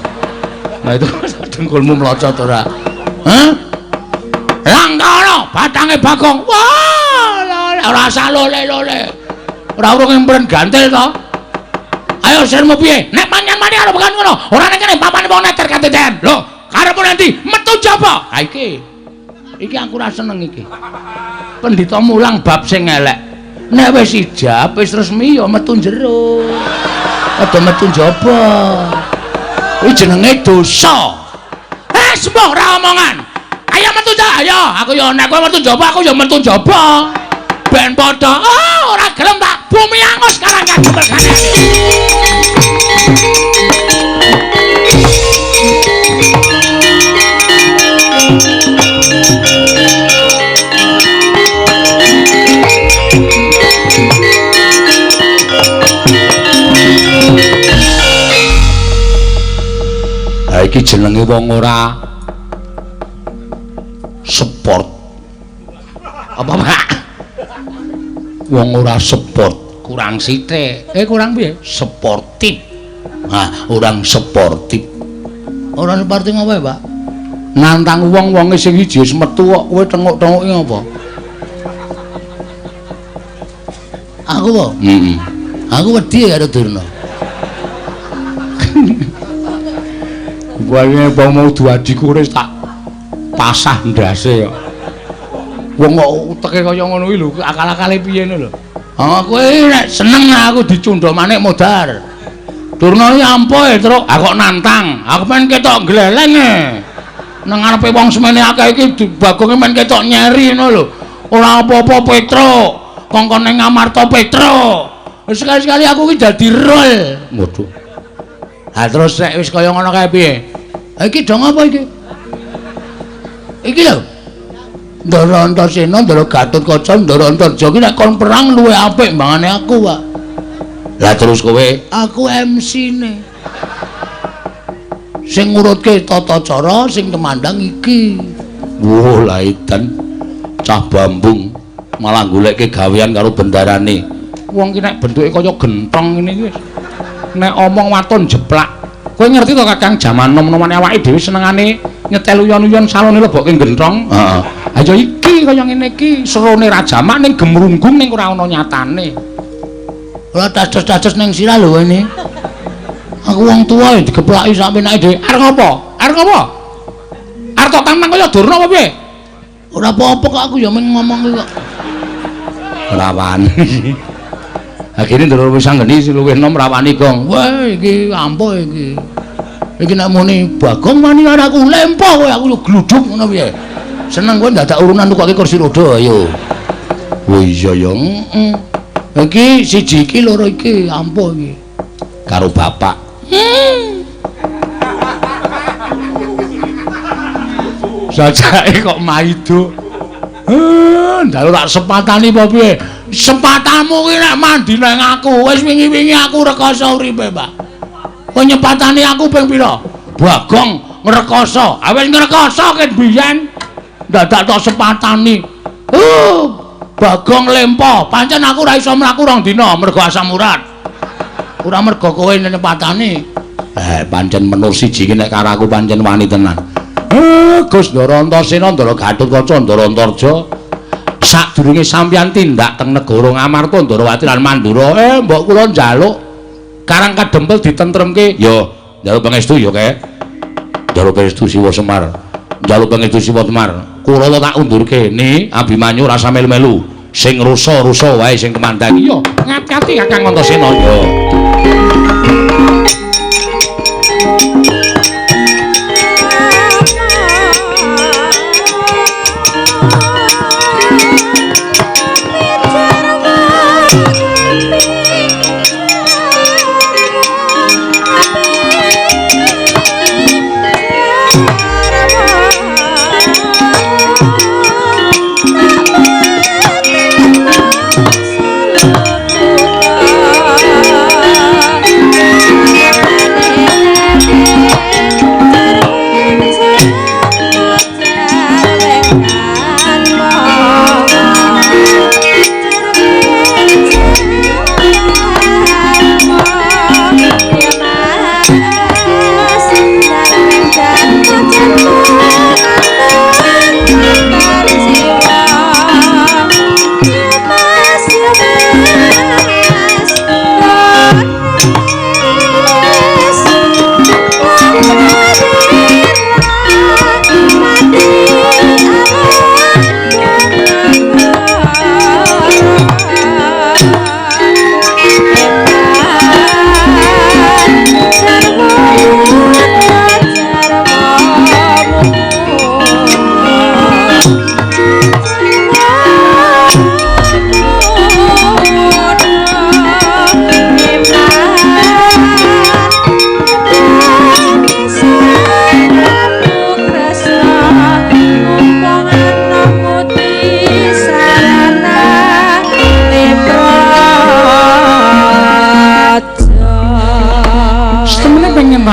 Lah itu dengkulmu mlocot ora? Hah? Langkara batange Bagong. Wah, ora usah lole-lole. Ora urung empren gantil to. Ayo sirmu piye? Nek manyan mani karo bekan ngono, ora nek kene papane wong neter kateten. Lho, karepmu nanti metu jaba. Ha iki. Iki aku ora seneng iki. Pendhita mulang bab sing elek. Nek wis ijab wis resmi ya metu jero. Aja metu jaba. Iki jenenge dosa. Sembuh ora omongan. Ayo metu jaba. Ayo, aku ya nek kowe metu jaba aku ya metu jaba. Ben padha. Oh, ora gelem tak bumi angus karang kadempelkane. Ha iki jenenge wong ora sport. Apa, Pak? Wong ora sport, kurang sithik. Kurang piye? Sportif. Nah, orang sportif. Orang seperti ngapa, Pak? Nantang wong-wonge sing siji wis metu kok kowe tengok-tengoki apa? Aku po? Heeh. Aku wedi karo Durna. Wae apa mau duadiku wis tak pasah ndase kok. Wong kok uteke kaya ngono kuwi lho, akal-akale piye ngono lho. Kowe nek seneng aku dicundha manik modar. Durna iki ampuh truk, kok nantang. Aku men ketok gleleng nang ngarepe wong semene akeh iki Bagonge men ketok nyeri ngono lho. Ora apa-apa Petruk. Kongkon ning Amarta Petruk. Wis sekali-sekali aku iki dadi rol. Waduh. Ha terus nek wis kaya ngono kae piye? Iki dong apa iki? Iki lho. Ndara Antasena, Ndara Gatotkaca, Ndara Antarja iki nek kon perang luwih apik mbangane aku, Pak. Lah terus kowe? Aku MC-ne. Sing ngurutke tata cara sing temandang iki. Wo lah edan cah Bambung malah goleke gawean karo bendarane. Wong ki nek bentuke kaya gentong ngene iki wis. Nek omong waton jeplak. Kowe ngerti to Kakang jaman nom-nomane awake dhewe senengane nyetel uyon-uyon salone lebokke gentong? Heeh. Ha ya iki kaya ngene iki serone rajamak ning gemrunggung ning ora ana nyatane. Ora dados-dados ning sirah lho ini. Aku wong tuwa digeplaki sak penake dhewe. Arep ngopo? Arep ngopo? Arep tok tampang kaya Durna apa piye? Ora apa-apa kok aku ya men ngomong kok. Ora wani. Akhire Ndara wis anggeni luwih enom rawani gong. Wah iki ampuh iki. Iki nek muni Bagong wani karo aku lempo kowe aku yo gluduk ngono piye. Seneng kowe dadak urunan tukoke kursi roda ayo. Oh iya ya. Iki siji iki loro iki ampuh iki. Karo bapak. Sajake kok maido. Ndalu tak sepatani apa piye? Sepatanmu ki nek mandi nang aku. Wis wingi-wingi aku rekoso uripe, Pak. Kowe nyepatani aku ping pira? Bagong ngrekoso. Ah wis ngrekoso ket biyen. Dadak tok sepatani. Bagong lempo. Pancen aku ora iso mlaku rong dina mergo asam urat. Ora mergo kowe nyepatani. Pancen menur siji ki nek karo aku pancen wani tenan. Gus Ndara Antasena, Ndara Gatotkaca, Ndara Antarja. Sadurunge sampeyan tindak teng negara Ngamarta, Ndarawati lan Mandura, mbok kula njaluk Karang Kadempel ditentremke. Ya, njaluk pangestu ya, Kek. Njaluk pangestu Siwa Semar. Njaluk pangestu Siwa Semar. Kula tak undurke ni Abimanyu rasa melu-melu. Sing rusa-rusa wae sing kemandang. Iya, ngati-ati Kakang Antasena ya. Yeah.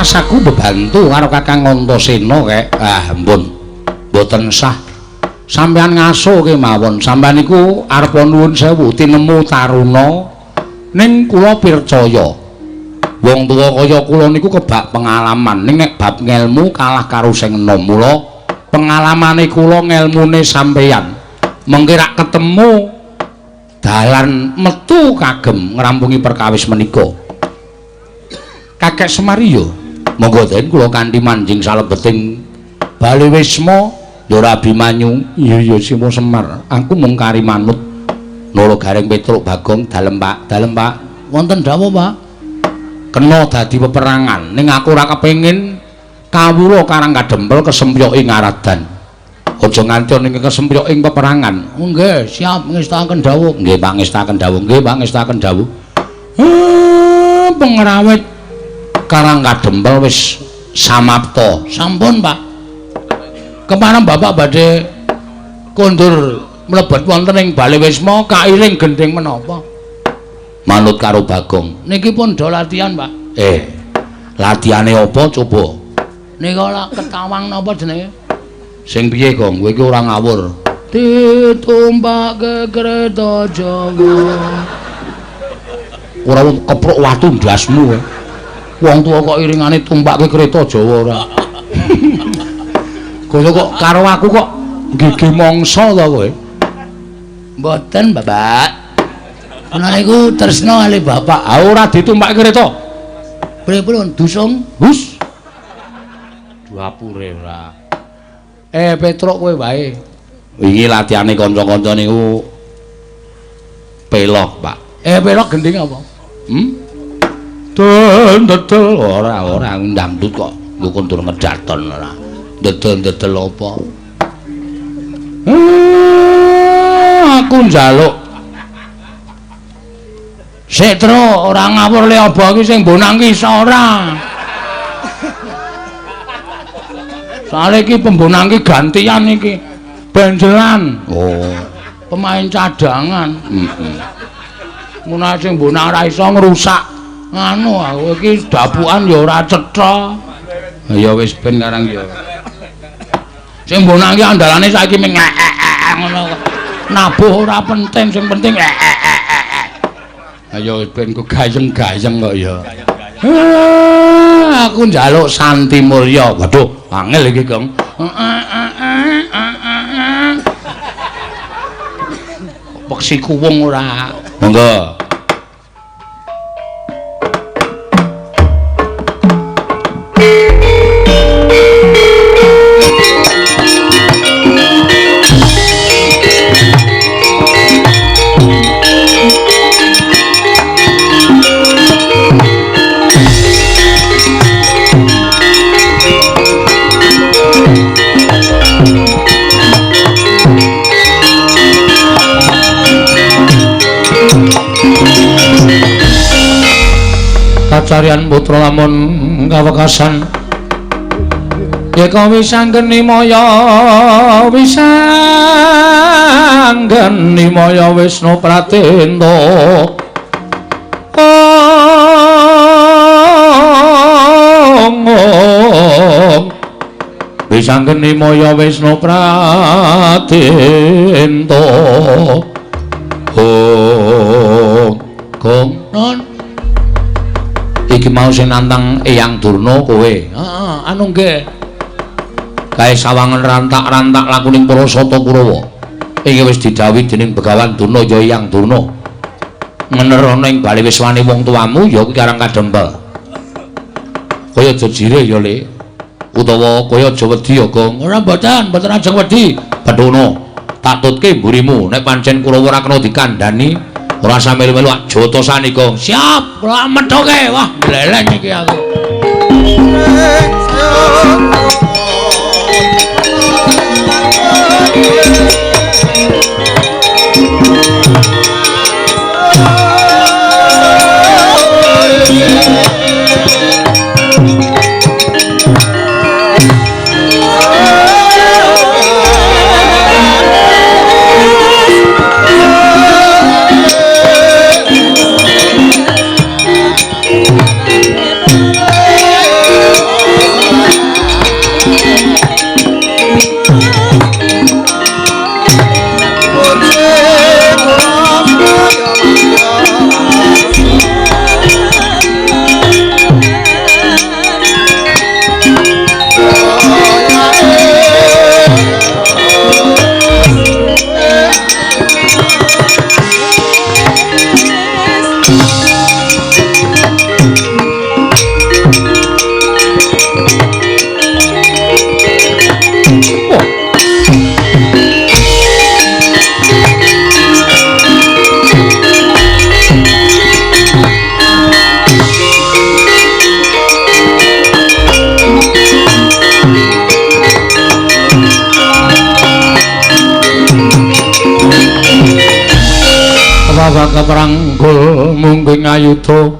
rasaku bebantu karo Kakang Antasena kek. Ah, ampun. Mboten sah. Sampeyan ngaso kemawon. Sampeyan niku arep nuwun sewu tinemu taruna ning kula pircaya. Wong tuwa kaya kula niku kebak pengalaman ning nek bab ngelmu kalah karo sing enom. Mula pengalamane kula ngelmune sampeyan. Mengki rak ketemu dalan metu kagem ngrampungi perkawis menika. Kakek Semar yo monggo den kula kanthi manjing salebeting Bali Wisma ya ora Abimanyu. Iya Simo Semar, aku mung kari manut Nala Garing Petruk Bagong dalem Pak. Dalem Pak. Wonten dawuh Pak. Kena dadi peperangan ning aku ora kepengin kawula Karang Kadempel kesempyoki ngaradan. Aja nganti ning kesempyoking peperangan. Oh nggih, siap ngestaken dawuh. Nggih Pak ngestaken dawuh. Nggih Pak ngestaken dawuh. Pengrawit Karang Kadempel wis samapta. Sampun, Pak. Kemana Bapak badhe kondur mlebet wonten ing Bali Wisma kairing gending menapa? Manut karo Bagong. Niki pun do latihan, Pak. Latihane apa coba? Nika lak ketawang napa jenenge? Sing piye, Gong? Kowe iki ora ngawur. Ditumpake kereta Jawa. Ora kepruk watu ndasmu kowe. Wong tuwa kok iringane tumpake kereta Jawa ora. Kowe kok karo aku kok gigi mangsa to kowe? Mboten, Bapak. Ana niku tresna kali Bapak. Ah ora ditumpake kereta. Pripun dusung? Hus. Duapure ora. Petruk kowe wae. Iki latihane kanca-kanca niku pelok, Pak. Pelok gending apa? Dedel ora ndangdut kok. Nggo kondur ngedaton ora. Dedel apa? Aku njaluk. Sik tru ora ngawur le aba iki sing bonang ki iso ora. Soale iki pembonang ki gantian iki. Benjelan. Oh, pemain cadangan. Mun sing bonang ora iso ngrusak nganu aku iki dapukan ya ora cetha. Ya wis ben karang ya. Sing bonang ki andalane saiki ming ngono. Nabuh ora penting, sing penting ayo wis ben kok gayeng-gayeng kok ya. Aku njaluk Santi Mulya. Waduh, angel iki, Kang. Peksi kuwung ora. Monggo. Kacarian putra lamun kawekasan yeka wisanggeni maya Wisnu Pratenda wisanggeni maya Wisnu Pratenda Gong non iki mau sing nantang Eyang Durna kowe. Heeh, anu nggih. Kae sawangen rantak-rantak lakuning para Sata Kurawa. Iki wis didhawuhi dening Begawan Durna ya Eyang Durna. Menerana ing Bali Wiswane wong tuamu ya kuwi Karang Kadempel. Kaya aja jireh ya, Le. Utawa kaya aja wedi ya, Gong. Ora mboten ajeng wedi. Bathuna, tak tutke mburimu nek pancen Kurawa ora kena dikandhani ora sampe melu jotosan iki. Siap, kula methoke. Wah, mleleng iki aku. Kawak keperanggul mungging ayuda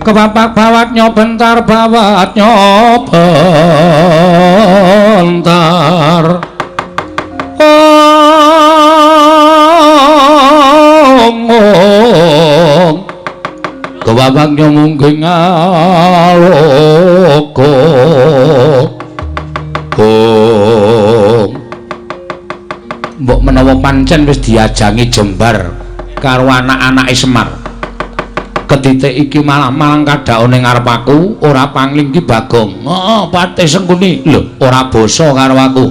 kepapak bawat nyobentar kepapak mungging aloka mbok menawa pancen wis diajangi jembar karo anak-anake Semar ketitik iki malang kadhaone ngarep aku ora pangling ki Bagong. Heeh, Patih Sengkuni. Lho, ora basa karo aku.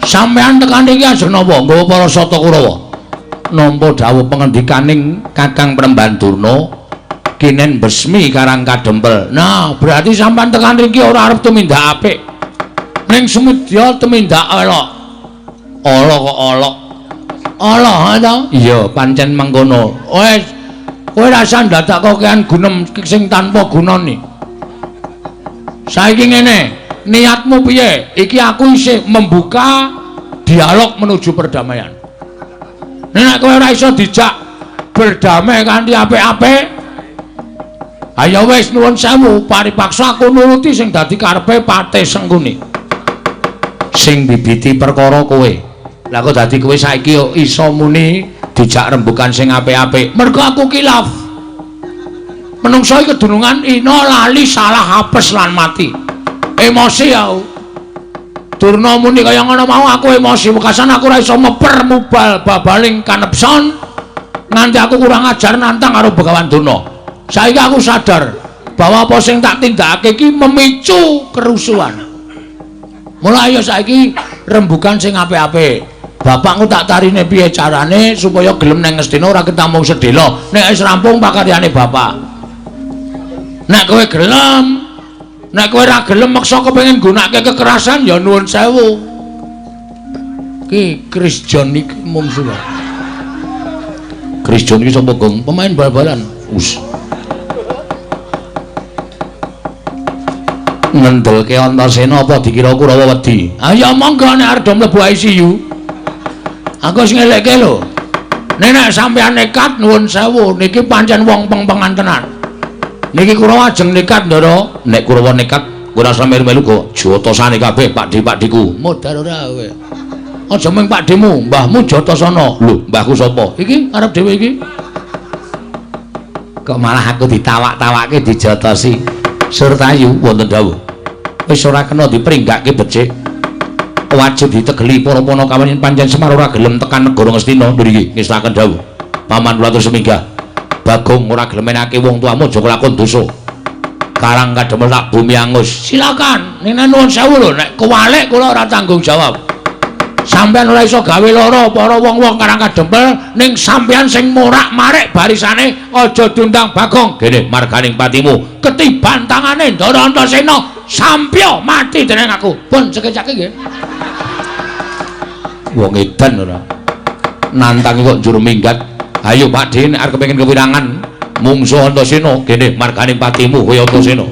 Sampeyan tekan iki ajeng napa? Nggawa para Sata Kurawa. Nampa dawuh pengendikaning Kakang Prembandurna kinen besmi Karang Kadempel. Nah, berarti sampeyan tekan iki ora arep tumindak apik. Ning sumedya tumindak elok. Ala kok olok. Ala ta? Iya, pancen mengkono. Wis kowe rasa ndadak kokean gunem sing tanpa gunane. Saiki ngene, niatmu piye? Iki aku isih membuka dialog menuju perdamaian. Nek kowe ora iso dijak berdamai kanthi apik-apik, ayo wis nuwun sewu, paripaksa aku nuruti sing dadi karepe Patih Sengkuni. Sing bibiti perkara kowe. Lah kok dadi kowe saiki iso muni dijak rembukan sing apik-apik. Mergo aku kilaf. Menungso iki kedunungan ina lali salah hapes lan mati. Emosi aku. Durna muni kaya ngono mau aku emosi wekasan aku ora iso meper mubal babaling kanepson nganti aku kurang ajar nantang karo Begawan Durna. Saiki aku sadar bahwa apa sing tak tindakake iki memicu kerusuhan. Mulai ya saiki rembukan sing apik-apik. Bapakku tak tarine piye carane supaya gelem nang Ngastina ora ketemu sedhela. Nek wis rampung pakaryane bapak. Nek kowe gelem, nek kowe ora gelem maksa kepengin gunakake kekerasan ya nuwun sewu. Ki Chris John iki mung suwe. Chris John iki sapa, Gong? Pemain bal-balan. Us. Ngendelke Antasena apa dikira Kurawa wedi? Ah ya monggo nek arep mlebu ICU. Aku sing ngelekke lho. Nek sampeyan nekat nuwun sewu, niki pancen wong peng-pengan tenan. Niki Kurawa ajeng nekat, Ndara. Nek Kurawa nekat, ora sampe melu kok jotosane kabeh Pakdi-pakdiku. Modar ora kowe. Aja mung Pakdimu, mbahmu Jotosono. Lho, mbahku sapa? Iki arep dhewe iki. Kok malah aku ditawak-tawakke dijotosi. Surtayu wonten dawuh. Wis ora kena dipringgake becik. Wajib ditegeli para Panakawan yen pancen Semar ora gelem tekan negara Ngastina mriki ngestaken dawuh. Paman kula atur sumingga. Bagong ora gelem menake wong tuamu aja kelakon dosa. Karang Kadempel tak bumi angus. Silakan, nek nuwun sewu lho nek kewalik kula ora tanggung jawab. Sampeyan ora iso gawe lara para wong-wong Karang Kadempel ning sampeyan sing morak-marik barisane aja diundang Bagong. Gene marganing patimu ketiban tangane Ndara Antasena sampya mati dening aku. Pun sekecake nggih. Wong edan ora. Nantangi kok njur minggat. Ayo Pakdi nek arep kepengin kewirangan mungsuh Antasena kene marganing patimu kowe Antasena.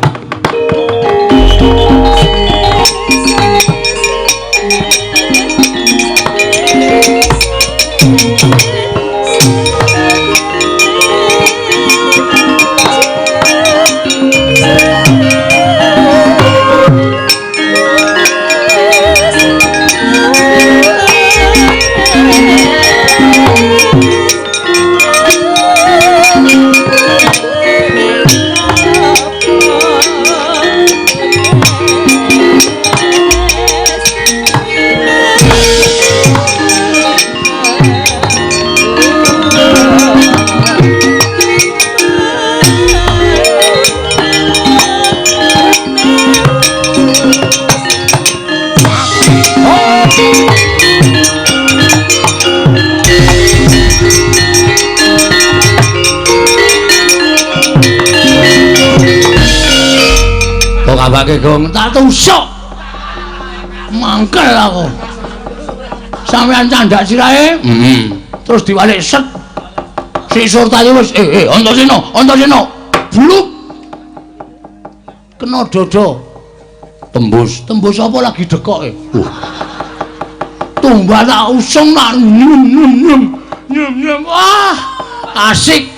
Kabake Gong tak tusuk. Mangkel aku. Sampeyan candak sirahe? Terus diwalik set. Si Surtayu wis Antasena, Antasena. Bluk. Kena dada. Tembus. Tembus apa lagi dekoke? Tumbal tak usung nak nyum. Nyem-nyem. Wah, asik.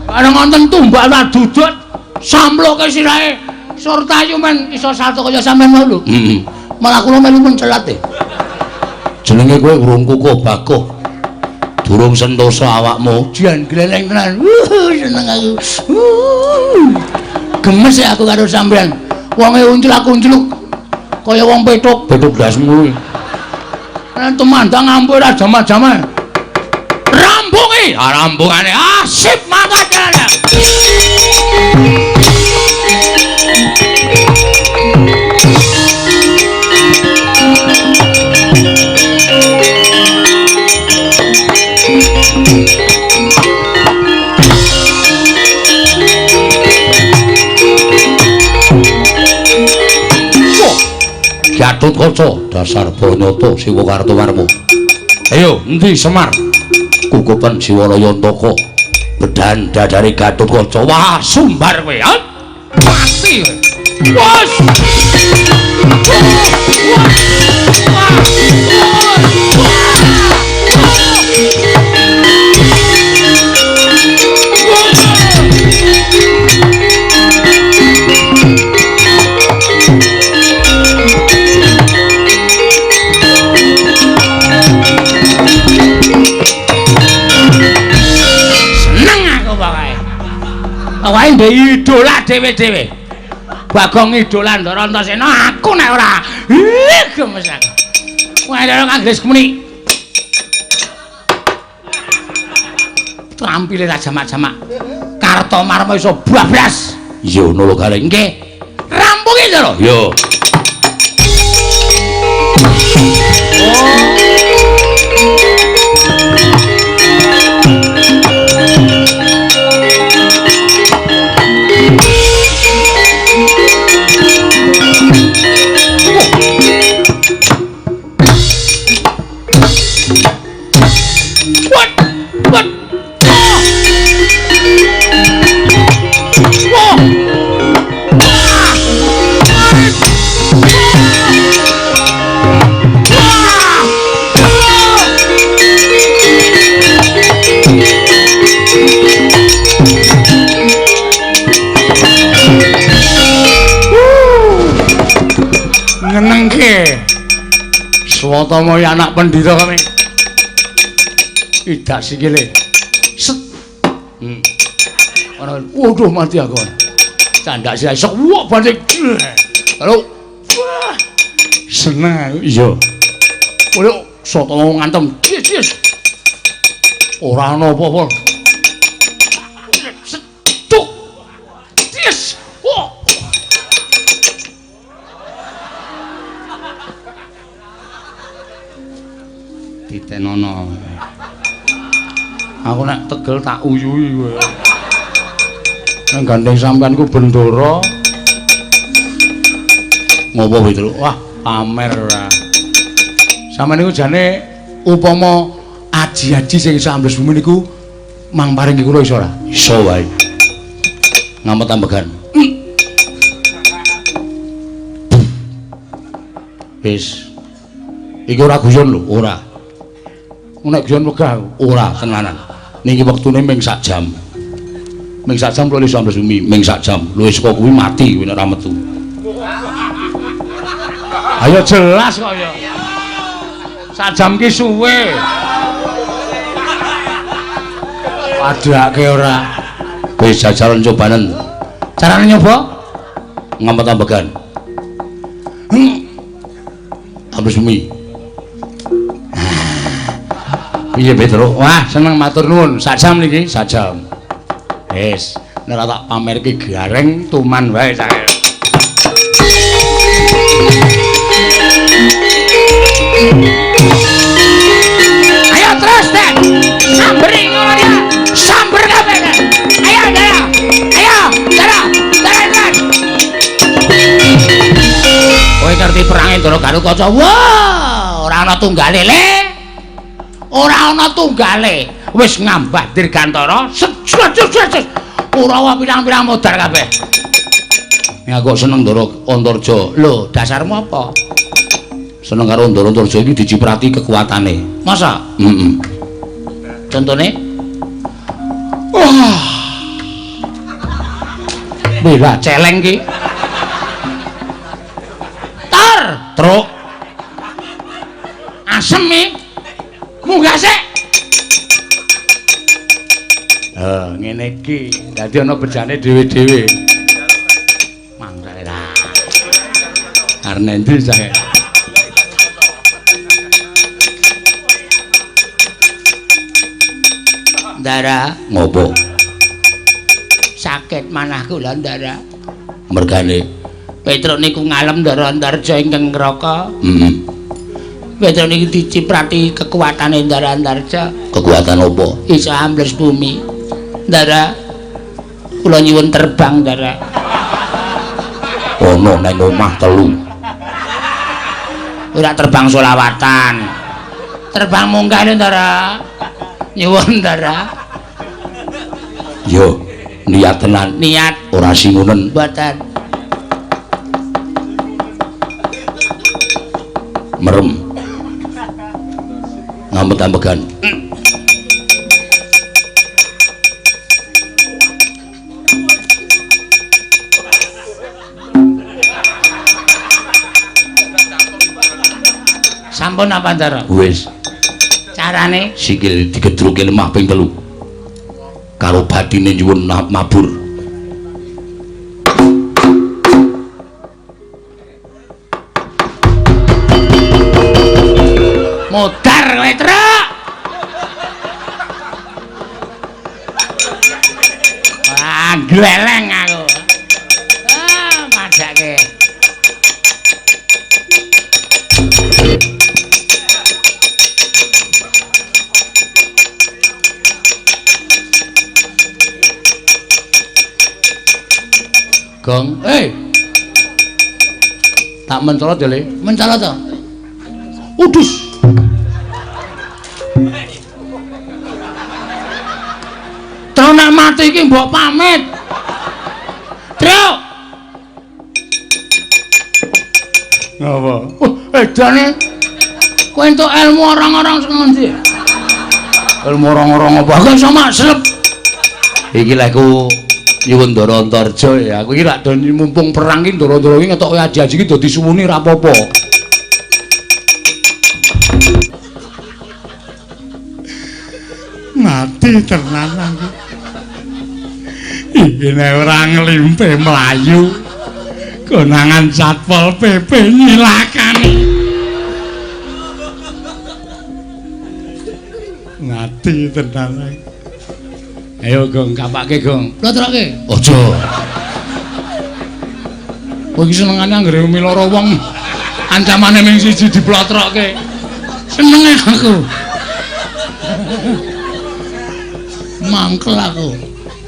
Bareng wonten tumbak tak dudut samploke sirahe. Surtayu men iso salto kaya sampean mau lho. Heeh. Malah kula melu mencelat e. Jenenge kowe urung kukuh bakuh. Durung sentosa awakmu. Jan gleleng tenan. Seneng aku. Gemes ya aku karo sampean. Wonge uncul aku uncluk. Kaya wong petuk. Petuk dasmu. Temandang ampun ra jama-jama. Rampungi, rampungane asip mangkat jalan. Gatotkaca dasar Banyata Siwa Kartowarma. Ayo, endi Semar? Kukupen Siwalaya Antaka. Bedan dadari Gatotkaca. Wah, sumbar kowe. Mati kowe. Wes. Wae ndek idola dhewe-dhewe. Bagong idola Ndara Antasena aku nek ora gemes aku. Wae karo Kangres kemuni. Tampile ra jamak-jamak. Kartomarma iso bablas. Iya ngono lho Galeng. Nggih. Rampungi Ndara. Yo. Ngenengke Swatama anak pendhita kami idak sikile set waduh mati aku candak sih iso wok banding halo seneng aku Iya. oleh Swatama ngantem yes ora ana apa-apa setuk yes wok ditenono. Aku nek tegel tak uyuhi kowe. Nang gandeng sampean ku Bendoro. Ngopo Petru? Wah, pamer ora. Sampeyan niku jane upama aji-aji sing iso ambles bumi niku mang paringi kula iso ora? Iso wae. Ngamet ambegan. Wis. Iki ora guyon lho, ora. Nek guyon wegah Ora tenanan. Niki wektune ming sak jam. Ming sak jam luwih sampe sumi, ming sak jam. Luwih saka kuwi mati kowe nek ora metu. Ayo jelas kok ya. Sak jam ki suwe. Padake ora. Wis jajaran cobanen. Carane nyoba? Ngamet ambegan. Sampe sumi. Piye Petru? Wah, seneng matur nuwun. Sak jam niki. Sak jam. Wis, nek tak pamerke gareng tuman wae sae. Ayo terus deh. Samberi ngono ya. Samber kabeh. Ayo, ayo. Ayo, Dara. Dara. Kowe ngerti perang Ndara Gatotkaca? Wah, ora ana tunggale le. Ora ana tunggale. Wis ngambah Dirgantara. Kurawa pirang-pirang modar kabeh. Ya kok seneng Ndara Antarja. Lho, dasarmu apa? seneng karo Ndara-Antarja iki diciprati kekuatane. Masa? Heeh. Contone? Wah. Beda celeng ki. Tar, Truk. asem iki. Munggah sik. Ngene iki. Dadi ana bejane dhewe-dhewe. Mangsae ra. Karena endi sae? Ndara, Ngopo? sakit manahku lho Ndara. Mergane. Petruk niku ngalem Ndara-Antarja ingkang neraka. Heeh. Petruk niku diciprati kekuatane Ndara-Antarja. Kekuatan apa? Iso ambles bumi. Ndara, kula nyuwun terbang Ndara. Ono nang omah telu. Ora terbang solawatan. Terbang munggah lho Ndara. Nyuwun Ndara. Yo, niat tenan. Niat Ora singunen. mboten. Merem. Ngambet-ambegan. Sampun apa Ndara? Wis, Carane sikil digedruke lemah ping 3. Karo bathine nyuwun mabur. modar kowe truk. Wah, gleleng aku. Madake. Gong, tak mencolot ya, Le. Mencolot to. Udus. Terus nek mati iki mbok pamit. Truk. Ngapa? Edane kowe entuk ilmu orang-orang sing ngendi? Ilmu orang-orang apa? Bagus sama selep. Iki lek ku nyuwun Ndara-Antarja ya. Aku iki rak do mumpung perang iki Ndara-Antarja iki ngetoke aji-aji iki dadi suwuni ra apa-apa. Mati tenan aku. Iki nek ora nglimpe mlayu. Konangan Satpol PP nyilakani. Mati tenan aku. Ayo Gong, kapake Gong. Plotroke. Aja. Kowe iki senengane anggere miloro wong. Ancamane ming siji diplotroke. Senenge aku. Mangkel aku.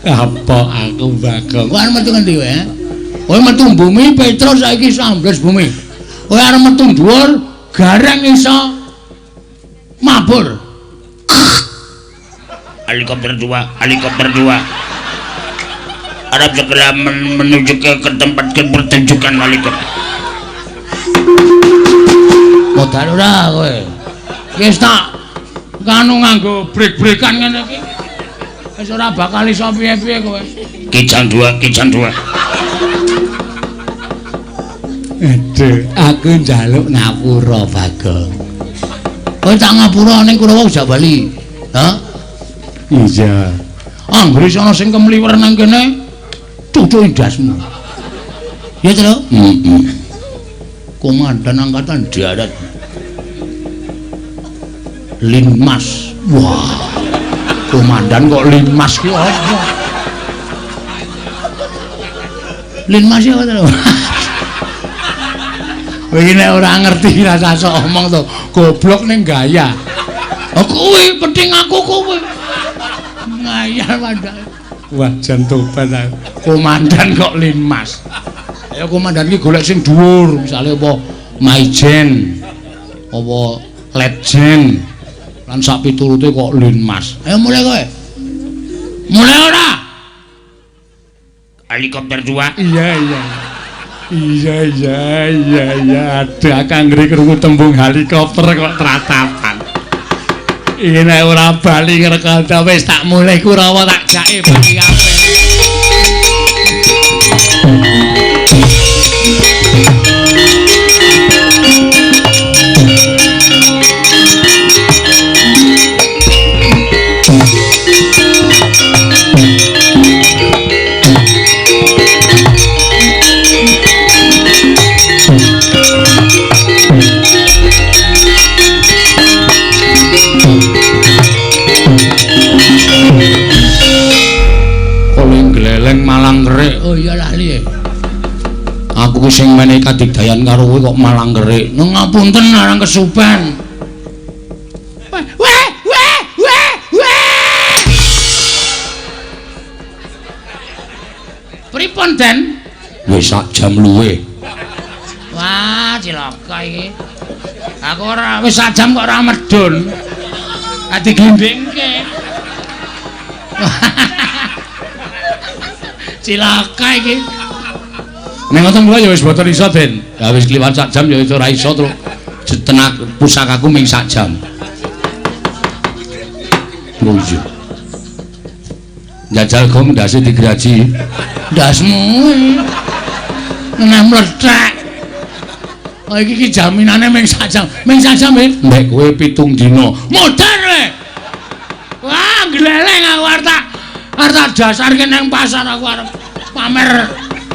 Apa aku Bagong? Kowe arep metu ngendi kowe? Kowe metu bumi, Petrus saiki iso ambles bumi. Kowe arep metu dhuwur, gareng iso mabur. Helikopter 2 harap segera menuju ke tempat pertunjukan helikopter. Modal ora kowe. Wis tak kanu nganggo brek-brekan ngene iki. Wis ora bakal iso piye-piye kowe. Kijang 2 Aduh, aku njaluk ngapura Bagong. Kowe tak ngapura ning Kurawa Jabali. Hah? Iya. Anggere ana sing kemliwer nang kene, cucuk indasmu. Ya, Tru? Komandan Angkatan Darat. Linmas. Wah. Komandan kok Linmas ki apa? Linmas ya Tru. Kowe iki nek ora ngerti rasa sok omong to, goblok ning gaya. Oh kuwi penting aku kowe. Ngayal padahal. Wah, jantoban aku. Komandan kok Linmas. Ayo komandan iki golek sing dhuwur, misale apa Maijen, apa Letjen. Lan sak piturute kok Linmas. Ayo mulai kowe. Mulai ora? helikopter 2 Iya. Iya. Ada kanggre krungu tembung helikopter kok tratapan. Iki nek ora bali ngrekada wis tak mulih Kurawa tak jake bali kabeh. Malang Kerik. Oh iya lali. Aku ki sing menehi kadigdayan karo kowe kok Malang Kerik. Nang ngapunten arang kesupen. Weh. Pripun, Den? Wis sak jam luwe. Wah, cilaka iki. Aku ora wis sak jam kok ora medun. Ati gendengke. Cilaka iki. Nek ngoten kula ya wis boten iso, Den. Ya wis kliwat sak jam ya ora iso terus tenak pusakaku ming sak jam. Lho iya. Njajal gong ndase digraji. Ndasmu. Nek mlethek. Oh iki jaminane ming sak jam. Ming sak jam, Mbek kowe 7 dina. Modar le. Wah, gleleng aku arep dasarke nang pasar aku arep pamer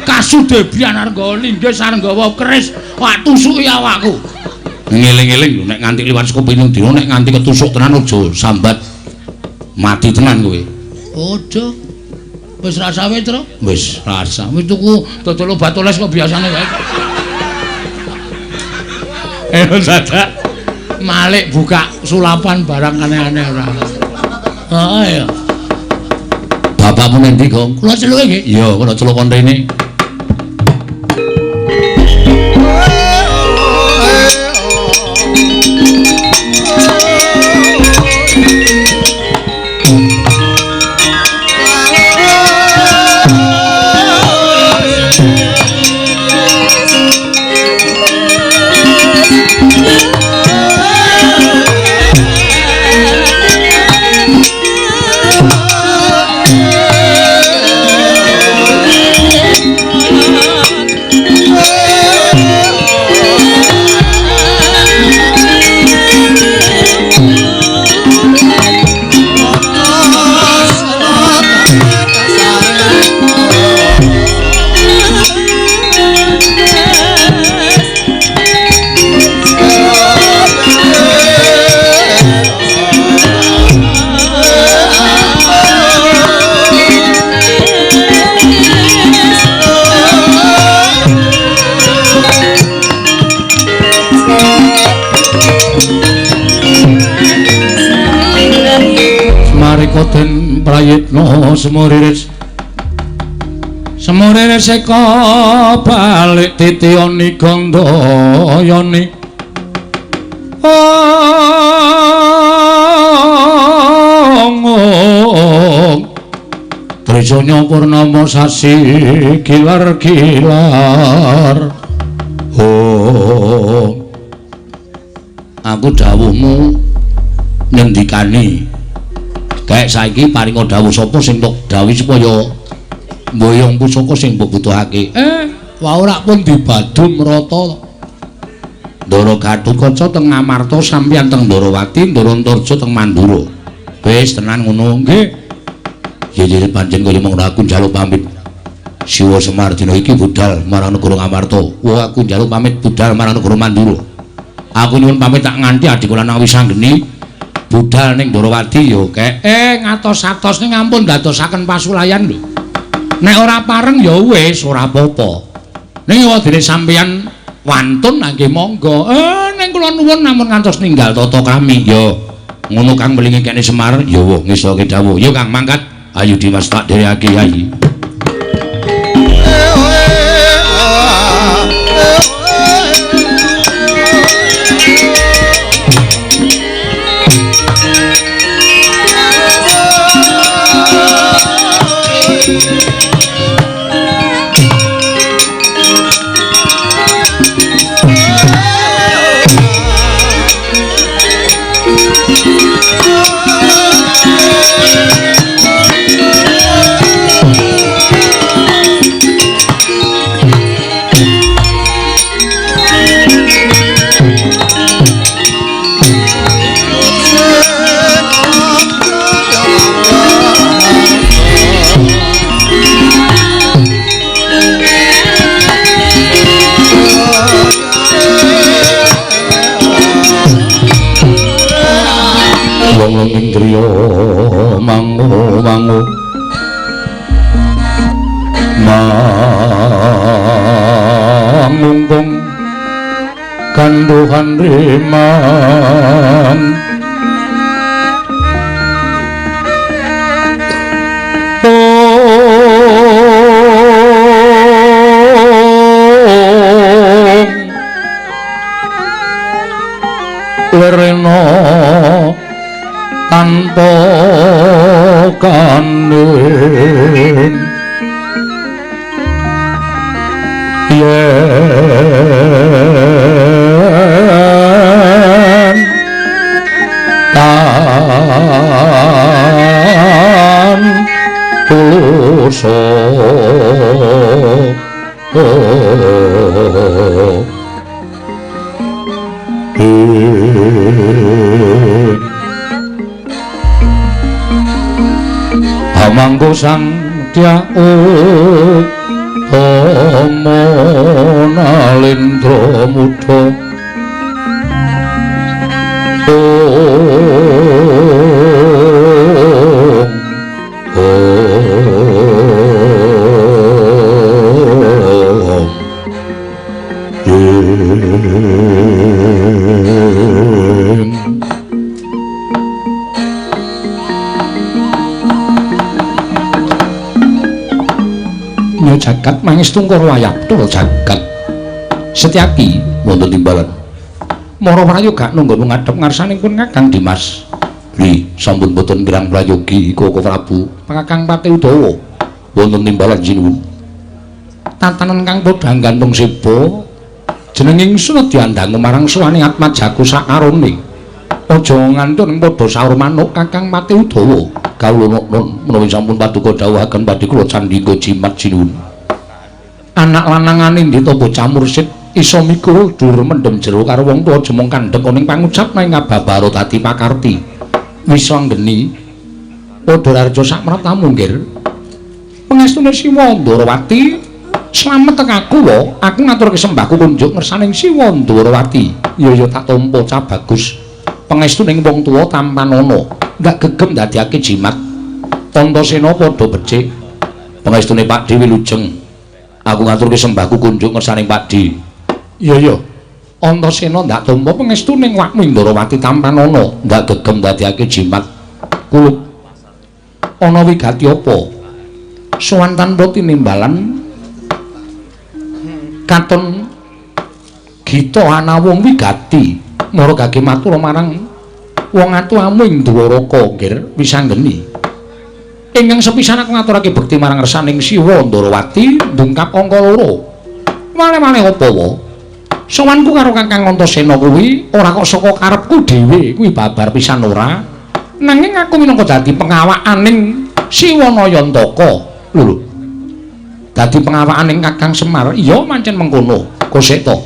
kasudebian arep nggawa linggis arep nggawa keris wak tusuki awakku. Ngeling-eling lho nek nganti liwat saka 7 dina nek nganti ketusuk tenan aja sambat mati tenan kowe. Aja. Wis rasa wis, Tru? Wis rasa. Wis tuku dodol obat oles kok biasane wae. Dadak Malik buka sulapan barang aneh-aneh ora. Heeh ya. Bapakmu nendi, Gong? Kula celuke nggih. Iya, kula celuk kon rene. Den prayitna semuriris eka balik titiyani gandayani Trisanya purnama sasi gilar-gilar aku dawuhmu nyendikani kayak saiki paringa dawuh sapa sing tok dawuh supaya mboyong pusaka sing mbok butuhake. Wae ora pun dibadhum rata. Ndara Gatotkaca teng Ngamarta sampeyan teng Ndarawati, Ndara Antarja teng Mandura. Wis tenan ngono nggih. Yen pancen kaya mengko aku njaluk pamit. Siwa Semar dina iki budal marang negara Ngamarta. Wah aku njaluk pamit budal marang negara Mandura. Aku nyuwun pamit tak nganti adik kula nang Wisanggeni. Budal ning Ndarawati yo kek ngatos-atos ning ampun dadosaken pasulayan lho. Nek ora pareng ya wis ora apa-apa. Ning wadene sampeyan wantun nggih monggo. Ning kula nuwun namun ngantos ninggal tata kami ya. Ngono Kang mlingi kene Semar ya ngesoke dawuh. Ya Kang mangkat ayo Dimas tak dherekake Yai. wong indriya mangu mangungkung kanduhan riman werna tanpa kanin yen tan tuso amanggo sang tyau Homo nalindra muda jagat mangestu Karawayaktara jagat Setyaki wonten timbalan Mara prayoga nunggu ngadhep ngarsaning pun Kakang Dimas Li sampun boten kirang prayogi Koko Prabu Kakang Pati Udawa wonten timbalan jinuwun tatanan kang padha gantung seba jenenging sun diandhang marang suwane Atma Jaku sakarone aja ngantun padha saur manuk Kakang Pati Udawa kawula menawi sampun paduka dawuhaken badhe kula candhika jimat jinuwun anak lanangane ndita bocah mursid isa mikul dur mendem jero karo wong tuwa jemong kandhek ning pangucap nang ngababaro dadi pakarti wis anggeni padha raja sakmratamu nggir pangestune Siwa Ndarawati slamet tekaku wa aku ngaturke sembahku kunjuk ngersaning Siwa Ndarawati ya tak tampa cah bagus pangestuning wong tuwa tampan ana ndak gegem dadiake jimat Antasena padha becik pangestune Pak Dewi Lujeng aku ngaturke sembahku kunjuk ngersaning Pakdi. Iya. Antasena ndak tampa pangestuning wakmu Ndarawati tampan ana, ndak gegem dadiake jimat. Kulup. Ana wigati apa? Sowan tanpa tinimbalan katon Gita ana wong wigati mara gage matur marang wong atuhamu ing Dwaraka nggir wis anggeni. Ingkang sepisan aku ngaturake bekti marang ngersaning Siwa Ndarawati ndungkap angka 2. Male-male apa wae? Sowanku karo Kakang Antasena kuwi ora kok saka karepku dhewe, kuwi babar pisan ora. Nanging aku minangka dadi pengawakaning Siwa Nayantaka. Lho. Dadi pengawakaning Kakang Semar, iya pancen mengkono. Kosek to.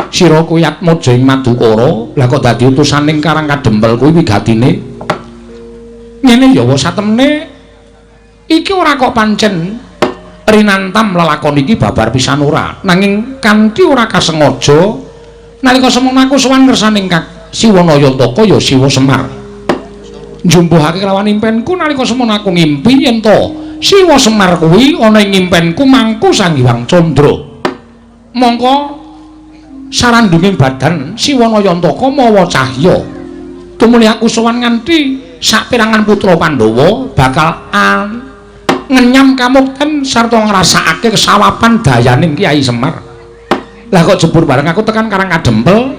Sira kuwi atmaja ing Madukara, lah kok dadi utusaning Karang Kadempel kuwi wigatine. Ngene ya wa satemene iki ora kok pancen rinantam lelakon iki babar pisan ora nanging kanthi ora kasengaja nalika semono aku sowan ngersaning Siwa Nayantaka ya Siwa Semar njumbuhake kelawan impenku nalika semono aku ngimpi yen to Siwa Semar kuwi ana ing impenku mangku Sang Hyang Candra mongko sarandunging badan Siwa Nayantaka mawa cahya tumuli aku sowan nganti saperangan putra Pandhawa bakal ngenyam kamukten sarta ngrasakake kesawapan dayaning Kyai Semar. Lah kok jebur bareng aku tekan Karang Kadempel.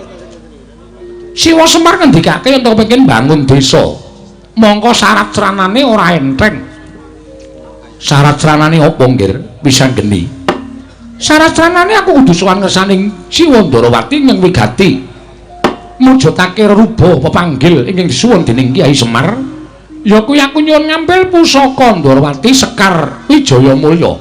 Siwa Semar ngendikake yen to pengin bangun desa. Mongko syarat ceranane ora enteng. Syarat ceranane apa nggir? Pisan geni. Syarat ceranane aku kudu sowan ngersaning Siwa Ndarawati nyeng wigati. Mujudake ruba pepanggil ingkang disuwun dening Kyai Semar. Ya kuwi aku nyuwun ngambil pusaka Ndarawati Sekar Wijaya Mulya.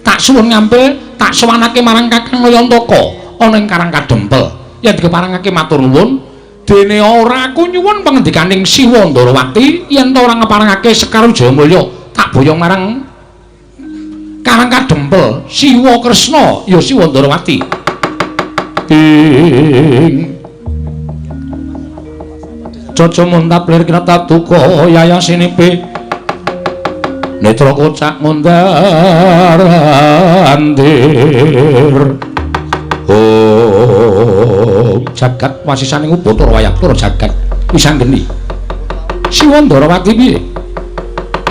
Tak suwun ngambil, tak sowanake marang Kakang Nayantaka ana ing Karang Kadempel. Yen diparengake matur nuwun, dene ora aku nyuwun pangendikaning Siwa Ndarawati yen ta ora ngeparengake Sekar Wijaya Mulya, tak boyong marang Karang Kadempel Siwa Kresna ya Siwa Ndarawati. Coco muntap lir kinata tuko yaya sinipe Netra kocak ngundar andir Oh jagat wasisaning ubathara wayah tur jagat wisang geni Siwa Ndarawati piye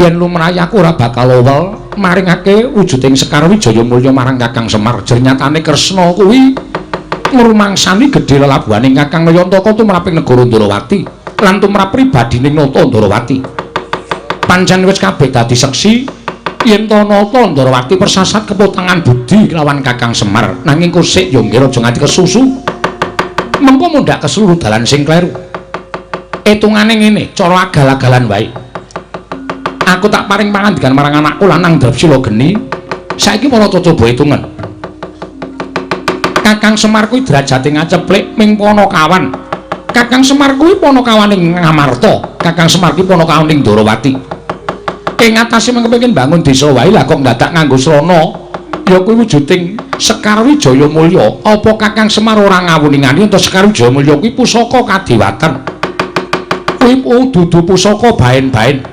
yen lumrah aku ora bakal owel maringake wujuding Sekar Wijaya Mulya marang Kakang Semar jernyatane Kresna kuwi ngrumangsani gedhe lelabuhaning Kakang Nayantaka tumraping negara Ndarawati lan tumrap pribadining Nata Ndarawati pancen wis kabeh dadi seksi yen to Nata Ndarawati persasat kepotangan budi kelawan Kakang Semar nanging kosik yo nggih aja nganti kesusu mengko mundhak keseluruh dalan sing kleru etungane ngene cara agal-agalan wae aku tak paring pangandikan marang anakku lanang Drapsila Geni saiki para coba hitungan Kakang Semar kuwi derajate ngaceplik ming Panakawan Kakang Semar kuwi Panakawaning Ngamarta Kakang Semar kuwi Panakawaning Ndarawati ing atase mengkepengin bangun desa wae lah kok ndadak nganggo srana ya kuwi wujuding Sekar Wijaya Mulya apa Kakang Semar ora ngawuningani ento Sekar Wijaya Mulya kuwi pusaka kadewatan kuwi dudu pusaka baen-baen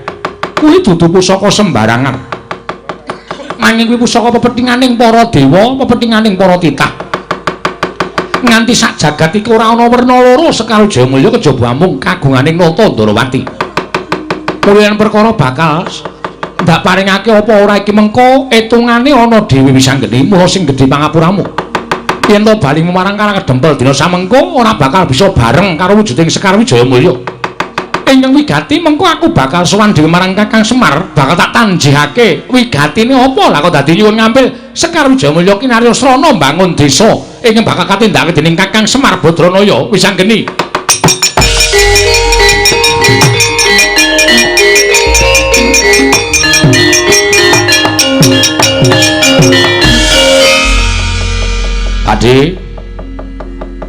kuwi dudu pusaka sembarangan nanging kuwi pusaka pepethinganing para dewa pepethinganing para titah nganti sak jagat iki ora ana werna loro Sekar Wijaya Mulya kejaba mung kagunganing Nata Ndarawati mulyan perkara bakal ndak paringake apa ora iki mengko etungane ana dhewe wisanggeni mula sing gedhe pangapuramu yen to bali marang Karang Kedempel dina samengko ora bakal bisa bareng karo wujuding Sekar Wijaya Mulya ing wigati mengko aku bakal sowan dhewe marang Kakang Semar bakal tak tanjihake wigatine apa lah kok dadi nyuwun ngambil Sekar Wijaya Mulya ki narya srana mbangun desa ing bakal katindakake dening Kakang Semar Badranaya wisanggeni Ade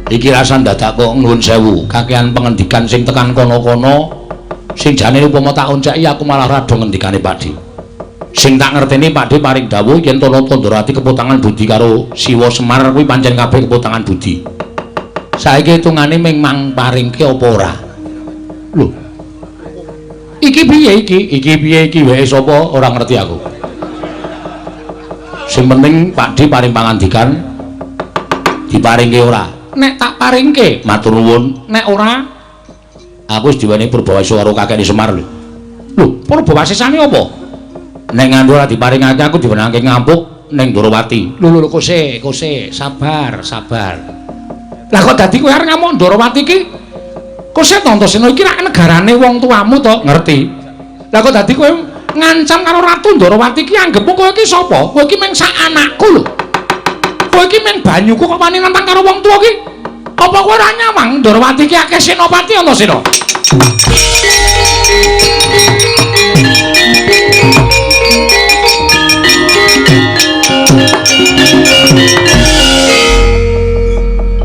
iki rasan dadak kok nuwun sewu kakehan pengendikan sing tekan kono-kono sing jane upama tak onceki aku malah rada ngendikane Pakde sing tak ngerteni Pakde paring dawuh yen to Nata Ndarawati kepotangan budi karo Siwa Semar kuwi pancen kabeh kepotangan budi saiki hitungane ming mang paringke apa ora lho iki piye iki wae sapa ora ngerti aku sing penting Pakde paring pangandikan diparingke ora nek tak paringke matur nuwun nek ora aku wis diweni Purbawasisa karo kakekne Semar lho Purbawasisane apa nek ngandhu ora diparingake aku diwenangke ngampuk ning Ndarawati lho kose sabar lah kok dadi kowe arep ngamuk Ndarawati iki kose Antasena iki rak negarane wong tuamu to ngerti lah kok dadi kowe ngancam karo Ratu Ndarawati iki anggepmu kowe iki sapa kowe iki mung sak anakku lho kowe iki men banyuku kok wani nantang karo wong tuwa ki apa kowe ora nyawang Ndarawati ki akeh senopati Antasena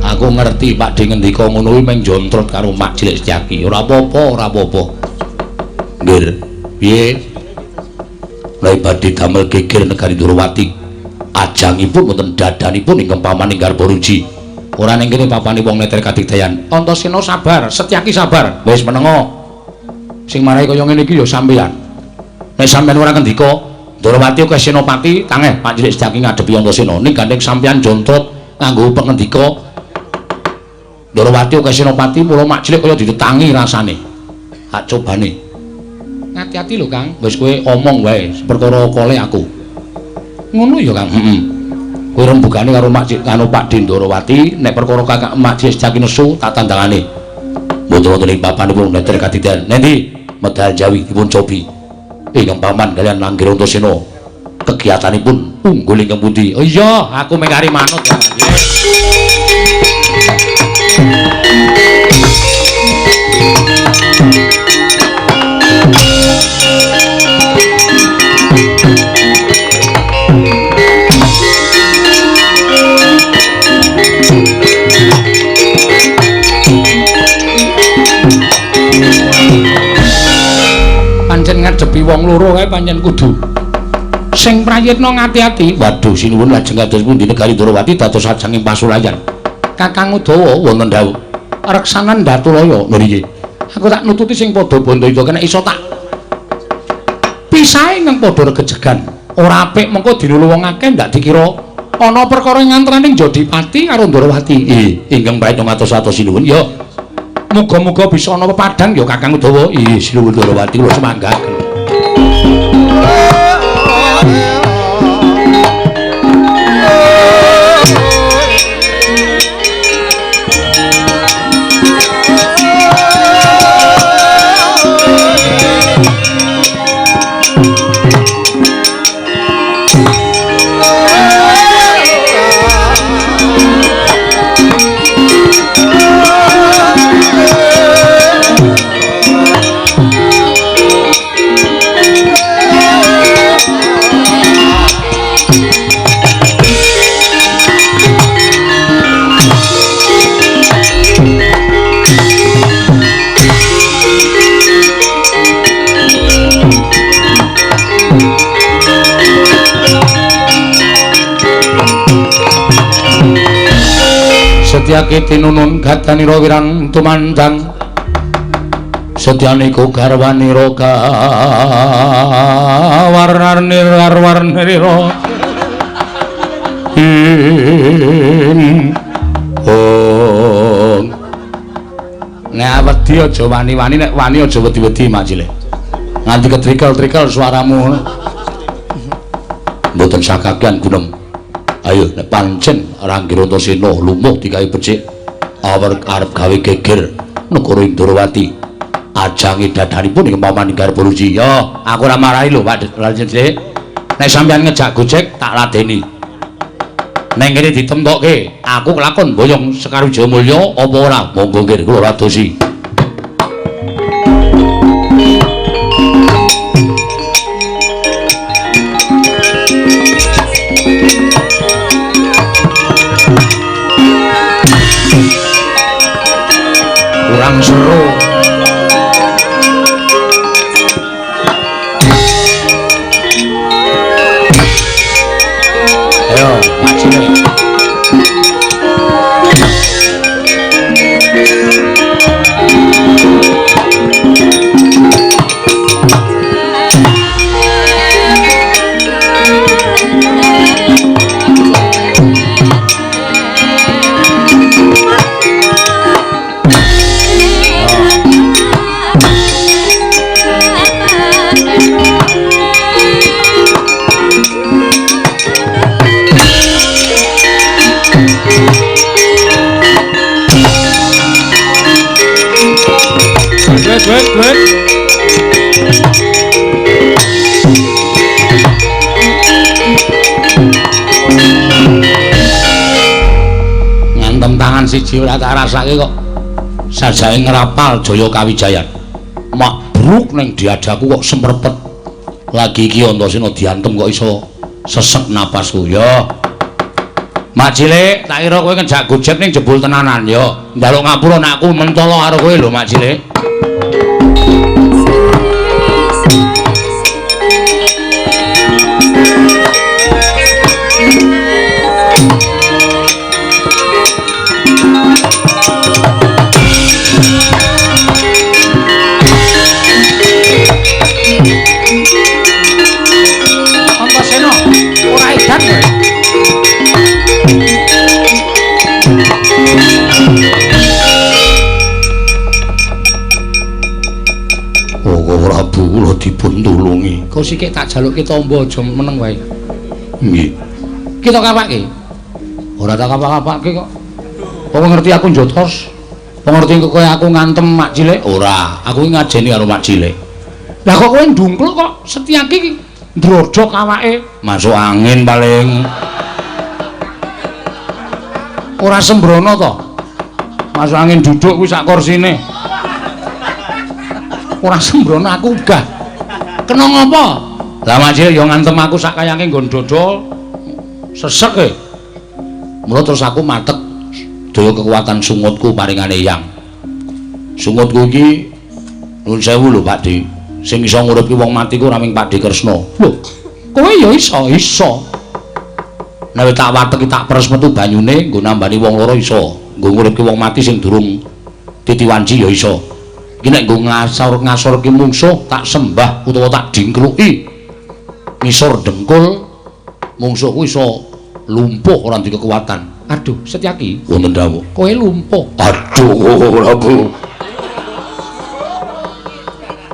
aku ngerti Pakde ngendika ngono kuwi meng jontrot karo Mak Cilik Setyaki ora apa-apa nggih piye lha badhe damel geger negari Ndarawati ajangipun wonten dadanipun ingkang pamaning garba ruji ora ning kene papane wong neter kadigdayan Antasena sabar Setyaki sabar wis menengo sing marahi kaya ngene iki ya sampeyan nek sampeyan ora ngendika Ndarawati kaya senopati tangeh Pak Cilik Setyaki ngadepi Antasena ning gandeng sampeyan jontrot nganggo pengendika Ndarawati kaya senopati mula Mak Cilik kaya ditetangi rasane hak cobane ngati-ati lho Kang wis kowe omong wae perkara kole aku ngono ya Kang kowe rembugane karo Mak Cilik karo Pakde Ndarawati nek perkara Kakang Mak Cilik Setyaki nesu tak tandangane mboten wonten ing papanipun neter kadidan nendi medal Jawi dipun cobi ingkang paman kalian Langgir Antasena kegiatanipun unggul ingkang pundi oh iya aku mengari manut ya pancen ngadepi wong loro kae pancen kudu sing prayitna ngati-ati waduh sinuwun lajeng kados pundi negari Ndarawati dados ajanging pasulayan Kakang Udawa wonten dawuh reksanan Datulaya lho nggih Aku tak nututi sing padha bondo itu kena iso tak pisahe nang padha regejegan. Ora apik mengko dinulu wong akeh ndak dikira ana perkara ngantraning Jodipati karo Ndrawati. Ingkang baik ngatos-atos sinuwun ya. Muga-muga bisa ana pepadang ya Kakang Udawa. Sinuwun Ndrawati kula semanggaken. Setyake tinunun gatanira wirang tumandang setyane ku garwanira warnanira nek wedi aja wani-wani nek wani aja wedi-wedi Macile nganti ketrikel-trikel suaramu mboten sakakean gunem. Ayo nek pancen Rangga Antasena lumuh digawe becik arep gawe geger negara Indrawati ajange dadanipun ing pamaning Garbaruji. Ya aku ora marahi lho Pak Raden. Nek sampeyan ngejak Gojek tak ladeni. Neng kene ditemtokke aku kelakon boyong Sekaruja Mulya apa ora monggo nggih kula radosi. Kurang seru ayo Macile good. Ngantem tangan siji ora tak rasake kok sajake ngrapal Jaya Kawijayan. Mabruk ning diadaku kok semprepet. Lagi iki Antasena diantem kok iso sesek napasku ya. Macile, tak kira kowe ngejak Gojek ning jebul tenanan ya. Njaluk ngapura nek aku mentolo karo kowe lho Macile. Antasena, ora edan kowe. Prabu kula dipun tulungi. Kok sik tak jalukke tamba aja meneng wae. Nggih. Kita kapake. Ora tak kapak-kapake kok. Kok ngerti aku njotos? Kok ngerti kowe aku ngantem mak cilik? Ora, aku ngajeni karo mak cilik. Lah kok kowe ndungkluk kok Setyaki iki ndrodhok awake. Masuk angin paling. Ora sembrono to. Masuk angin duduk kuwi sak kursine. Ora sembrono aku gah. Kena ngopo? Lah Macil ya ngantem aku sak kayange nggon dodol sesek e. Mula terus aku matek daya kekuatan sungutku paringane Hyang. Sungutku iki nuwun sewu lho Pakde. Sing iso nguripi wong mati ku ora mung Pakde Kresna. Lho, kowe ya iso. Nek tak wateki tak peres metu banyune nggo nambani wong loro iso. Nggo nguripke wong mati sing durung titiwanci ya iso. Iki nek nggo ngasor ki mungsuh tak sembah utawa tak dingkluki. Ngisor dengkul mungsuh kuwi iso lumpuh ora ndek kekuatan. Aduh, Setyaki. Wonten dawuh. Kowe lumpuh. Aduh, Prabu.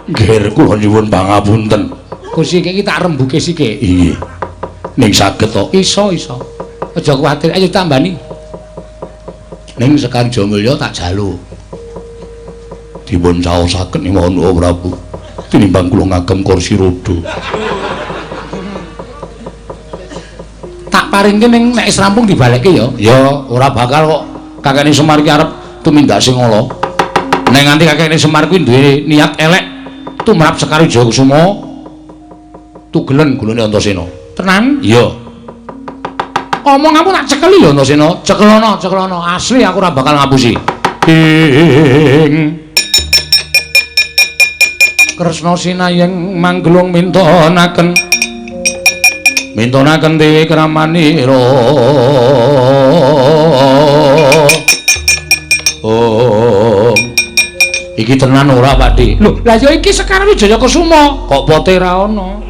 Nggih, kula nyuwun pangapunten. Gusti iki tak rembuke sike. Iya. Ning saged to. Iso. Aja kuwatir, ayo tambani. Ning Sekar Jamulya tak jaluk. Dipun caosaken ing Maha Prabu. Tinimbang kula ngagem kursi roda. Tak paringke ning nek wis rampung dibalekke ya. Ya, ora bakal kok Kakekne Semar ki arep tumindak sing ala. Nek nganti Kakekne Semar kuwi duwe niat elek tumrap Sekar Jayakusuma, tugelen gulune Antasena. Tenan? Iya. Omonganmu tak cekeli lho Antasena. Cekelono. Asli aku ora bakal ngapusi. Kresna sinayeng manggelung mintonaken Dewi Kramanira. Oh. Iki tenan ora, Pakdi? Lho, lah ya iki Sekar Jayakusuma. Kok pote ra ana?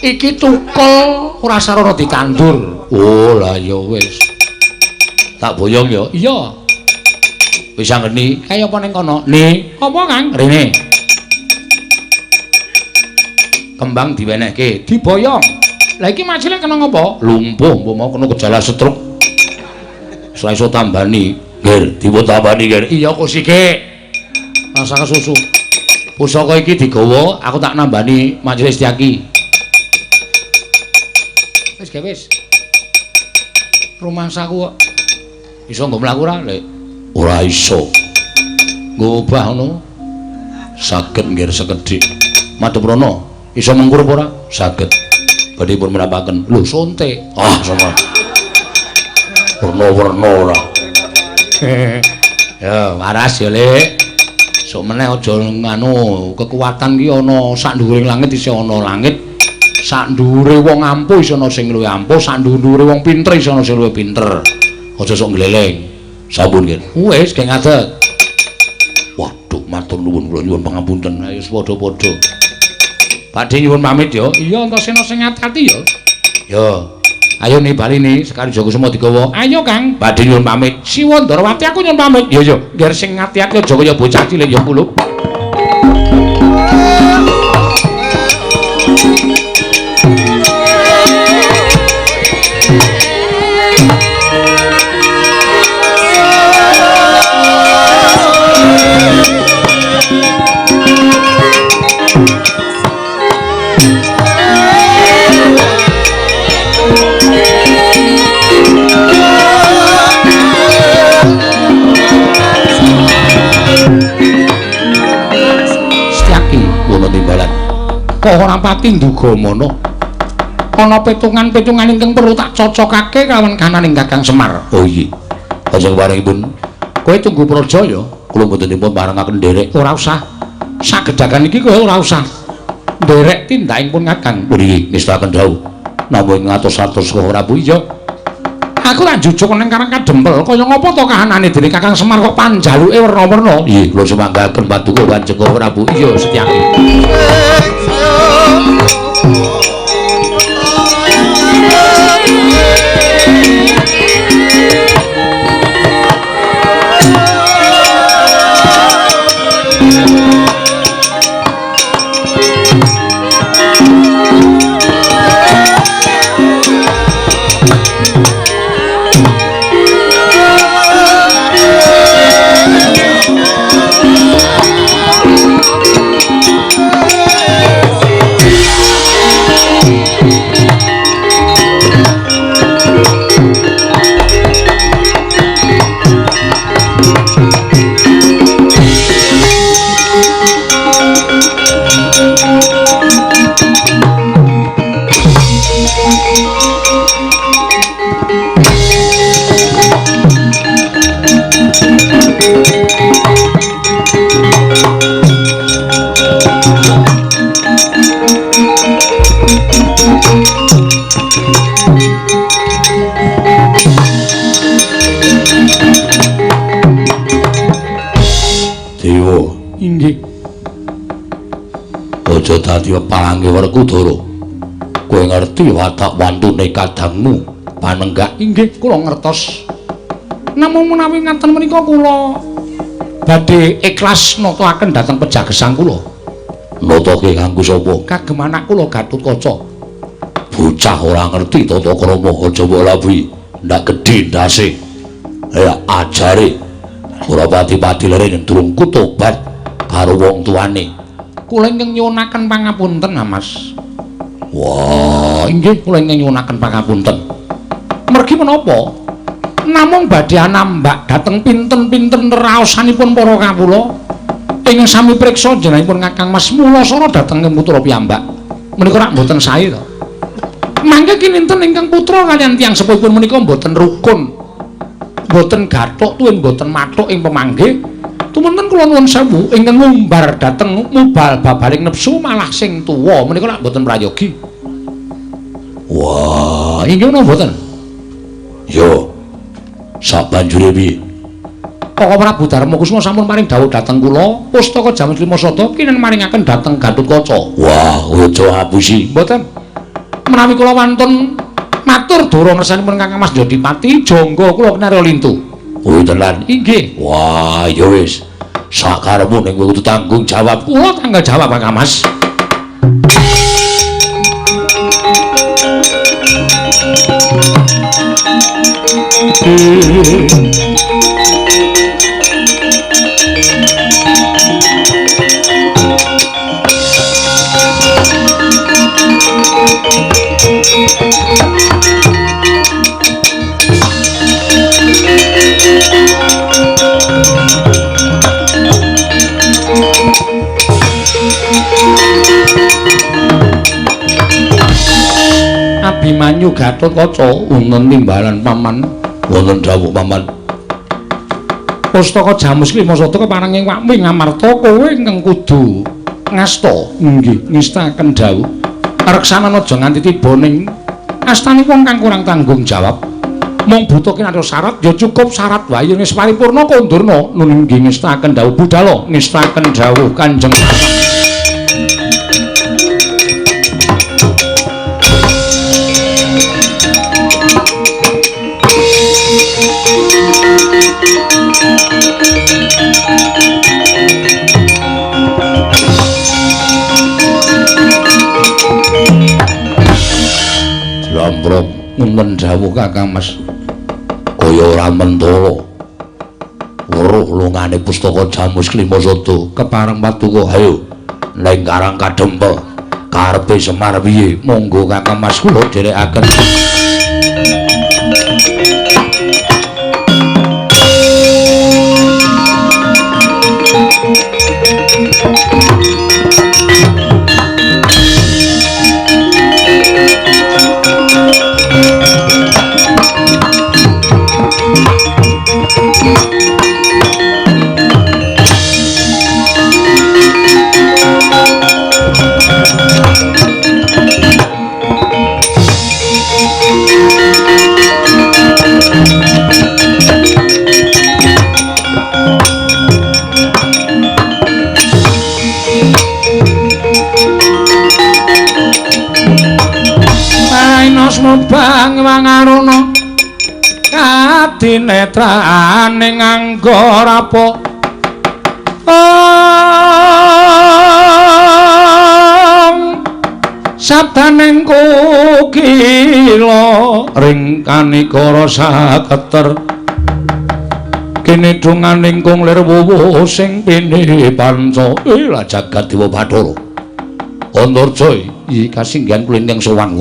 Iki tukul ora sarana ditandur. Oh, lah ya wis. Tak boyong ya. Iya. Wis anggeni kaya apa ning kono? Ni, apa Kang? Rene. Kembang diwenehke, diboyong. Lah iki macile kena ngopo? Lumpuh, mbok mau kena gejala stroke. Ora iso tambani. Nggih, dipun tambani, Nggih. Iya kok sike. Rasa kesusu. Pusaka iki digawa, aku tak nambani macile Setyaki. Wis. Rumangsaku kok iso nggo mlaku ora, Lek? Ora iso. Ngobah ngono. Saged nggih sekedhik. Madheprana iso mengkurup ora? Saged. Badhe pun menapaken. Lho, sonte. Ah, sama. Werna-werna ora. Ya, waras ya, Lek. Sok meneh aja nganu, kekuatan ki ana sak dhuwuring langit isih ana langit. Sak dhuwure wong ampuh isih ana sing luwih ampuh, sak dhuwure wong pinter isih ana sing luwih pinter. Aja sok gleleng. Sampun nggih. Wis keng ngadeg. Waduh, matur nuwun kula nyuwun pangapunten. Ayo padha-padha. Badhe nyuwun pamit ya. Iya, Antasena sing ati-ati ya. Ya. Ayo nibalini Sekar Jayakusuma digawa. Ayo, Kang. Badhe nyuwun pamit. Siwa Ndarawati aku nyuwun pamit. Ya. Ngger sing ati-ati aja kaya bocah cilik ya kulup. Kok ora pati nduga mono. Ana petungan-petungan ingkang perlu tak cocokake kawon kananing Kakang Semar. Oh iya. Kajeng paringipun kowe tunggu praja ya. Kula mboten dipun parengaken nderek. Ora usah. Sagedakan iki kowe ora usah. Nderek tindakipun Kakang. Nggih, nistakaken dawuh. Namung ngatos-atos kok Prabu iya. Aku tak jujuk ning karang kadempel kaya ngapa to kahanane dening Kakang Semar kok panjaluke werna-werna. Nggih, kula sumanggaken paduka Kanjeng Prabu. Iya, Setyaki. Inggih. Aja dadi palange Werkudara. Kowe ngerti watak wantune kadangmu panenggak? Inggih, kula ngertos. Namung menawi ngaten menika kula badhe ikhlas nataken dhateng pejagesang kula. Natake kanggo sapa? Kagem anak kula Gatotkaca. Bocah ora ngerti tata krama aja mbok labuhi. Ndak gedhe ndase. Ya ajare ora pati-pati lere yen durung kutobat karo wong tuane. Kula ingkang nyuwunaken pangapunten, Mas. Wah, Inggih, kula ingkang nyuwunaken pangapunten. Mergi menapa? Namung badhe anambak dhateng pinten-pinten raosanipun para kawula ingkang sami priksa jenengipun Kakang Mas Mulasara dhateng putra piyambak. Menika rak mboten sae to. Mangke kinten ingkang putra kaliyan tiyang sepuhipun menika mboten rukun. Mboten gathuk tuwin mboten mathuk ing pemanggih. Tumunten kula nuwun sewu ingkang ngumbar dhateng mubal babaring nepsu malah sing tuwa menika rak mboten prayogi. wah, Inggih menapa mboten? yo. Sabanjure piye? Koko Prabu Darmakusuma sampun paring dawuh dhateng kula, pustaka Jamus Lima Sada kinen maringaken dhateng Gatotkaca. Wah, aja ngapusi. Mboten. Menawi kula wantun matur dora ngersanipun Kakang Mas Jodipati, jangga kula kinarya lintu. Oh, tenan. Inggih. Wah, ya wis. Sakarepmu ning kowe kudu tanggung jawab. Kula tanggal jawab Kakang Mas. Abimanyu Gatotkaca wonten timbalan paman. Wonten dawuh paman. Pustaka Jamus Lima Sada keparenging Wakmi ngamarta kowe ingkang kudu ngasta. Nggih, ngestaken dawuh. Reksanana aja nganti tiba ning astane wong kang kurang tanggung jawab. Mung butuh kinarya syarat ya cukup syarat wae wis paripurna kondurna. Nun nggih ngestaken dawuh budhal, ngestaken dawuh Kanjeng Lamprok Nuwun dawuh Kakang Mas. kaya ora mentala. Weruh lungane pustaka Jamus Lima Sada kepareng paduka hayo ning Karang Kadempel. Karepe Semar piye? Monggo Kakang Mas kula dherekaken. Bang wangarono kadinetrane nganggo rapo sabdaning kukila ringkani kara saketer kene dunganing kunglir wuwuh sing pini panca ila jagat dewa Bathara Antarja iki kasinggihan kula ingkang sowan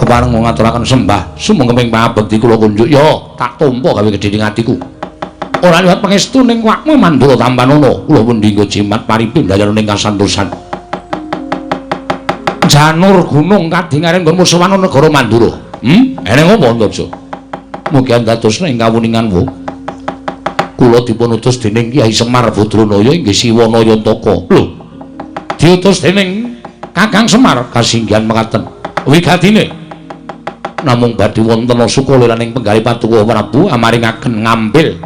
kepareng ngaturaken sembah sumengkeping pangabekti kula kunjuk ya tak tampa gawe gedhening atiku ora liwat pangestu ning wakmu Mandura Tambanana kula pun dinggo jimat paripin dayaning ingkang santosan janur gunung kadingaren nggon musuwana negara Mandura eneng apa Antarja mugi andhatosna ing kawuninganmu kula dipun utus dening Kyai Semar Badranaya inggih Siwa Nayantaka lho diutus dening Kakang Semar kasinggihan mekaten wigatine namung badhe wonten sukaliraning penggalih Paduka Prabu amaringaken ngambil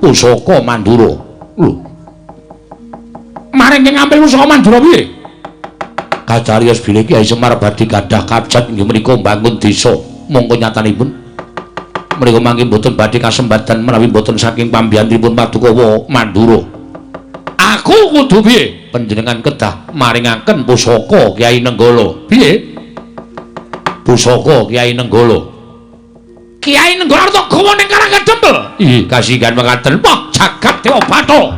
pusaka Mandura. Lho. Semar ingkang ngambil pusaka Mandura piye? Kacarios bilih Kyai Semar badhe gadah kabjat inggih menika mbangun desa. Mongko nyatanipun menika mangke boten badhe kasembatan menawi boten saking pambyantripun Padukawa Mandura. Aku kudu piye? Panjenengan kedah maringaken pusaka Kyai Nenggala. Piye? Pusaka Kyai Nenggala. Kyai Nenggala to gawa ning Karangga Dempel. Ih, kasihan mekaten. Wah, jagat Dewa Bathara.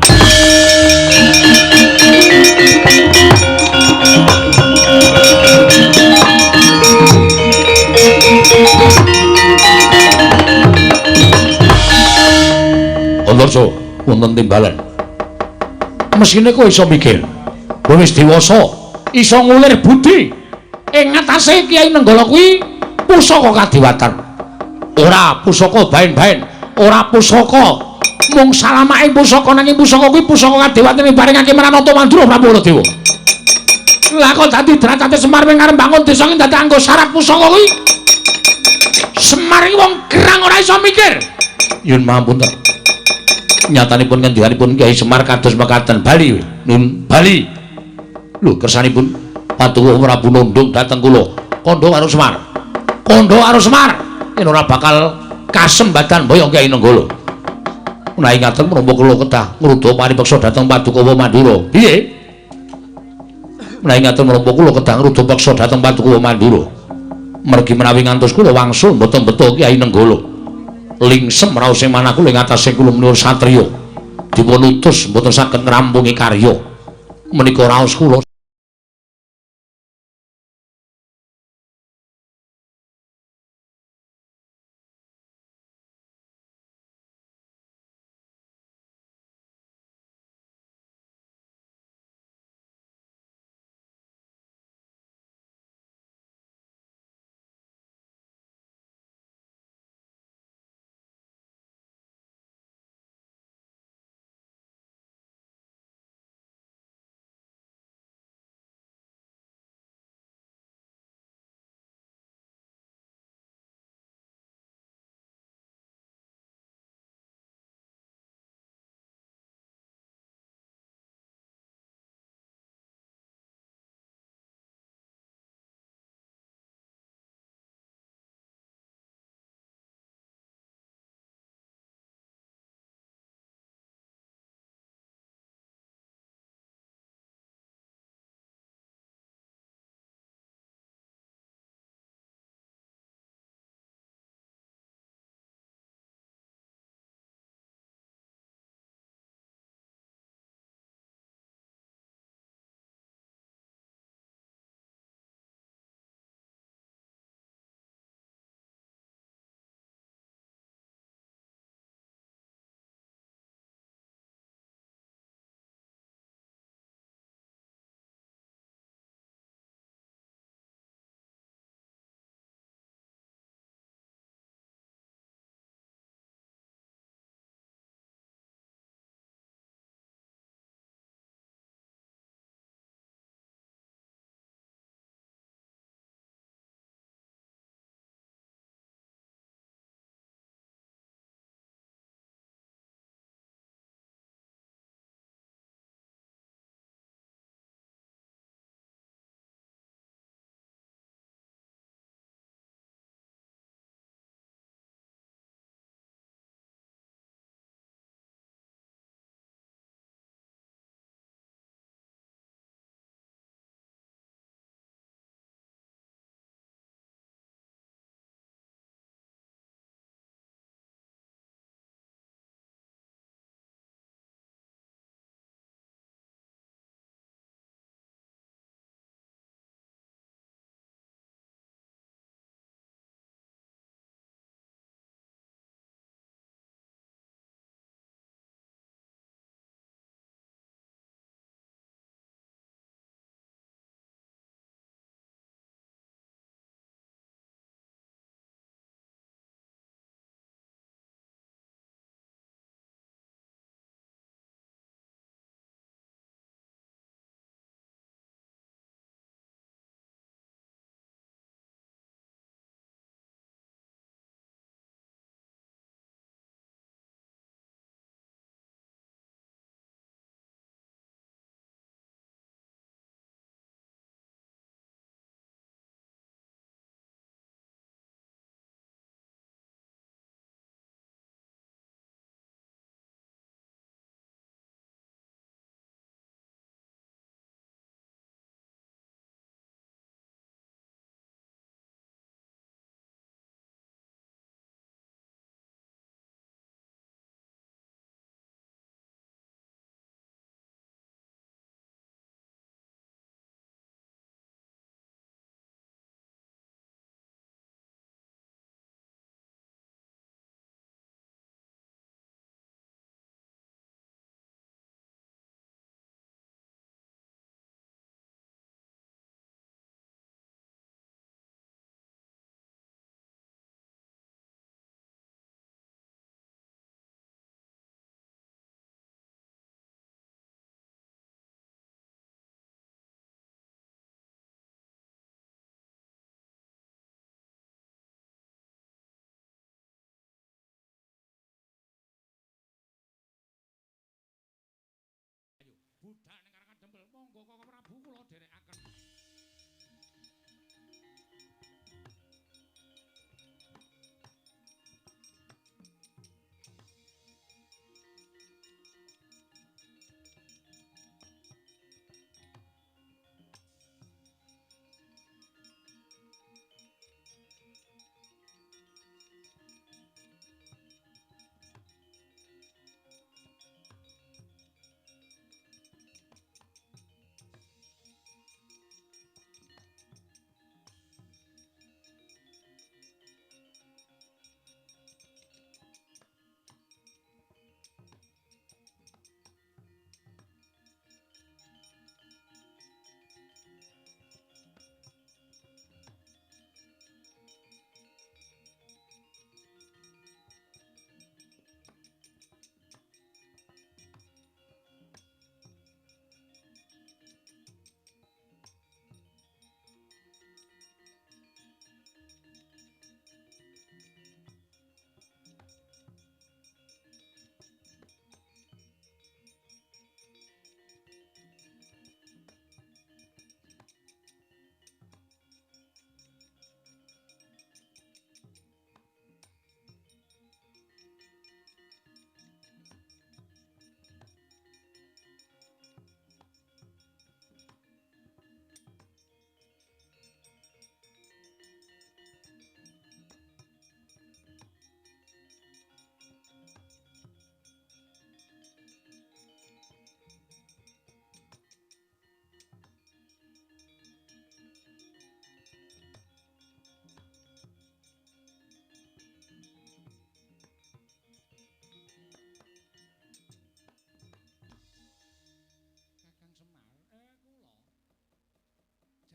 Antarsa wonten timbalan. Mesine kowe iso mikir. Kowe wis dewasa, Iso ngulir budi ing ngatasé Kyai Nenggala kuwi pusaka kadewatan. Ora pusaka baen-baen, ora pusaka mung salamaking pusaka nanging pusaka kuwi pusaka kadewatan diparingake marang Nata Mandura Prabu Baladewa. Lah kok dadi drajate Semar wing arep bangun desa iki dadi anggo syarat pusaka kuwi. Semar iki wong gerang ora iso mikir. Yun mampun to. Nyatanipun ngendikanipun Kyai Semar kados mekaten bali. Nun bali. Lho kersanipun Paduka Prabu Nundung dhateng kula. Kandha karo Semar. Kandha karo Semar. Yen ora bakal kasembatan mbaya Kyai Nenggala. Menawi ngaten menapa kula kedah ngrudha paripeksa dhateng Paduka Mandura. Piye? Menawi ngaten menapa kula kedah ngrudha peksa dhateng Paduka Mandura. Mergi menawi ngantos kula wangsul mboten beto Kyai Nenggala. Lingsem raos sing manah kula ing atase kula menur satriya. Dipun utus mboten saged ngrampungi karya. Menika raos kula budhal ning Karang Kadempel. Monggo Kakang Prabu kula dherekaken.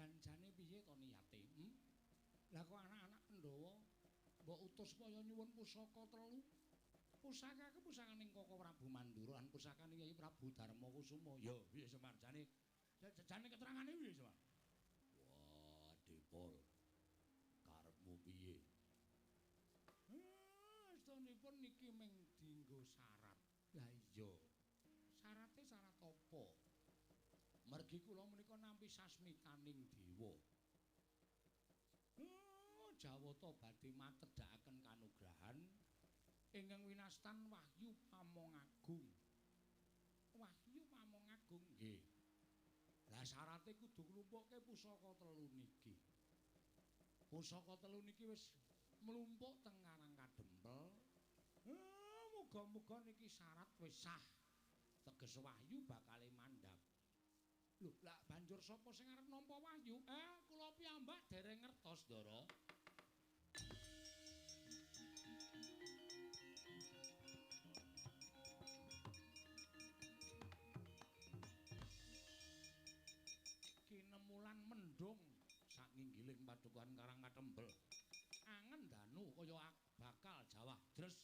Janjane piye to niyate? Lah kok anak-anak Pandhawa mbok utus supaya nyuwun pusaka 3. Pusaka ke pusakaning Kaka Prabu Mandura lan pusakane Kyai Prabu Darma Kusuma. Ya, piye Semar jane keterangane piye Semar? Wah, Dipol. Karepmu piye? Astunipun niki mung dienggo syarat. Lah iya. Syarate syarat apa? Mergi kula menika nampi sasmitaning dewa. Jawata badhe matedhakaken kanugrahan ingkang winastan Wahyu Pamongagung. Wahyu Pamongagung nggih. Lah syarate kudu nglumpukke pusaka 3 niki. Pusaka 3 niki wis mlumpuk teng Karang Kadempel. Muga-muga niki syarat wis sah. Teges Wahyu bakal mandhap. Lho, lah banjur sapa sing arep nampa Wahyu? Kula piyambak dereng ngertos, Ndara. Kinemulan mendung sak nginggiling padukuhan Karang Kadempel. Angen danu kaya bakal jawah dres.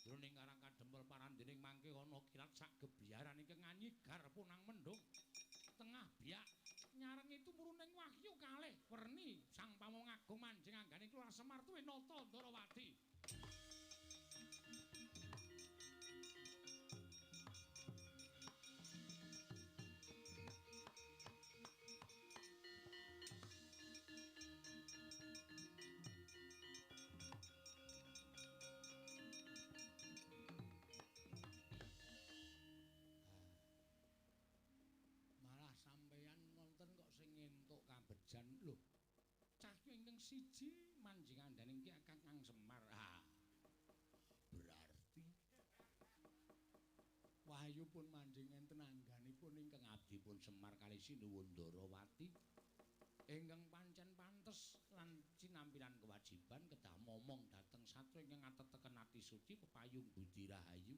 Jroning Karang Kadempel parandening mangke ana kilat sak gebiaran ingkang nganyigar punang mendung. Tengah biak nyareng itu muruning Wahyu kalih werni Sang Pamongagung manjing anggane keluar Semar tuwe nata Ndarawati. Sampeyan wonten kok sing entuk kabejan lho. Cahya ingkang siji manjing andaning Ki Kakang Semar. Berarti Wahyu pun manjing enten angganipun ingkang abdipun Semar kalih Sinuwun Ndarawati. Ingkang pancen pantes lan cinampiran kewajiban kedah momong dhateng satra ingkang ateteken ati suci pepayung budi rahayu.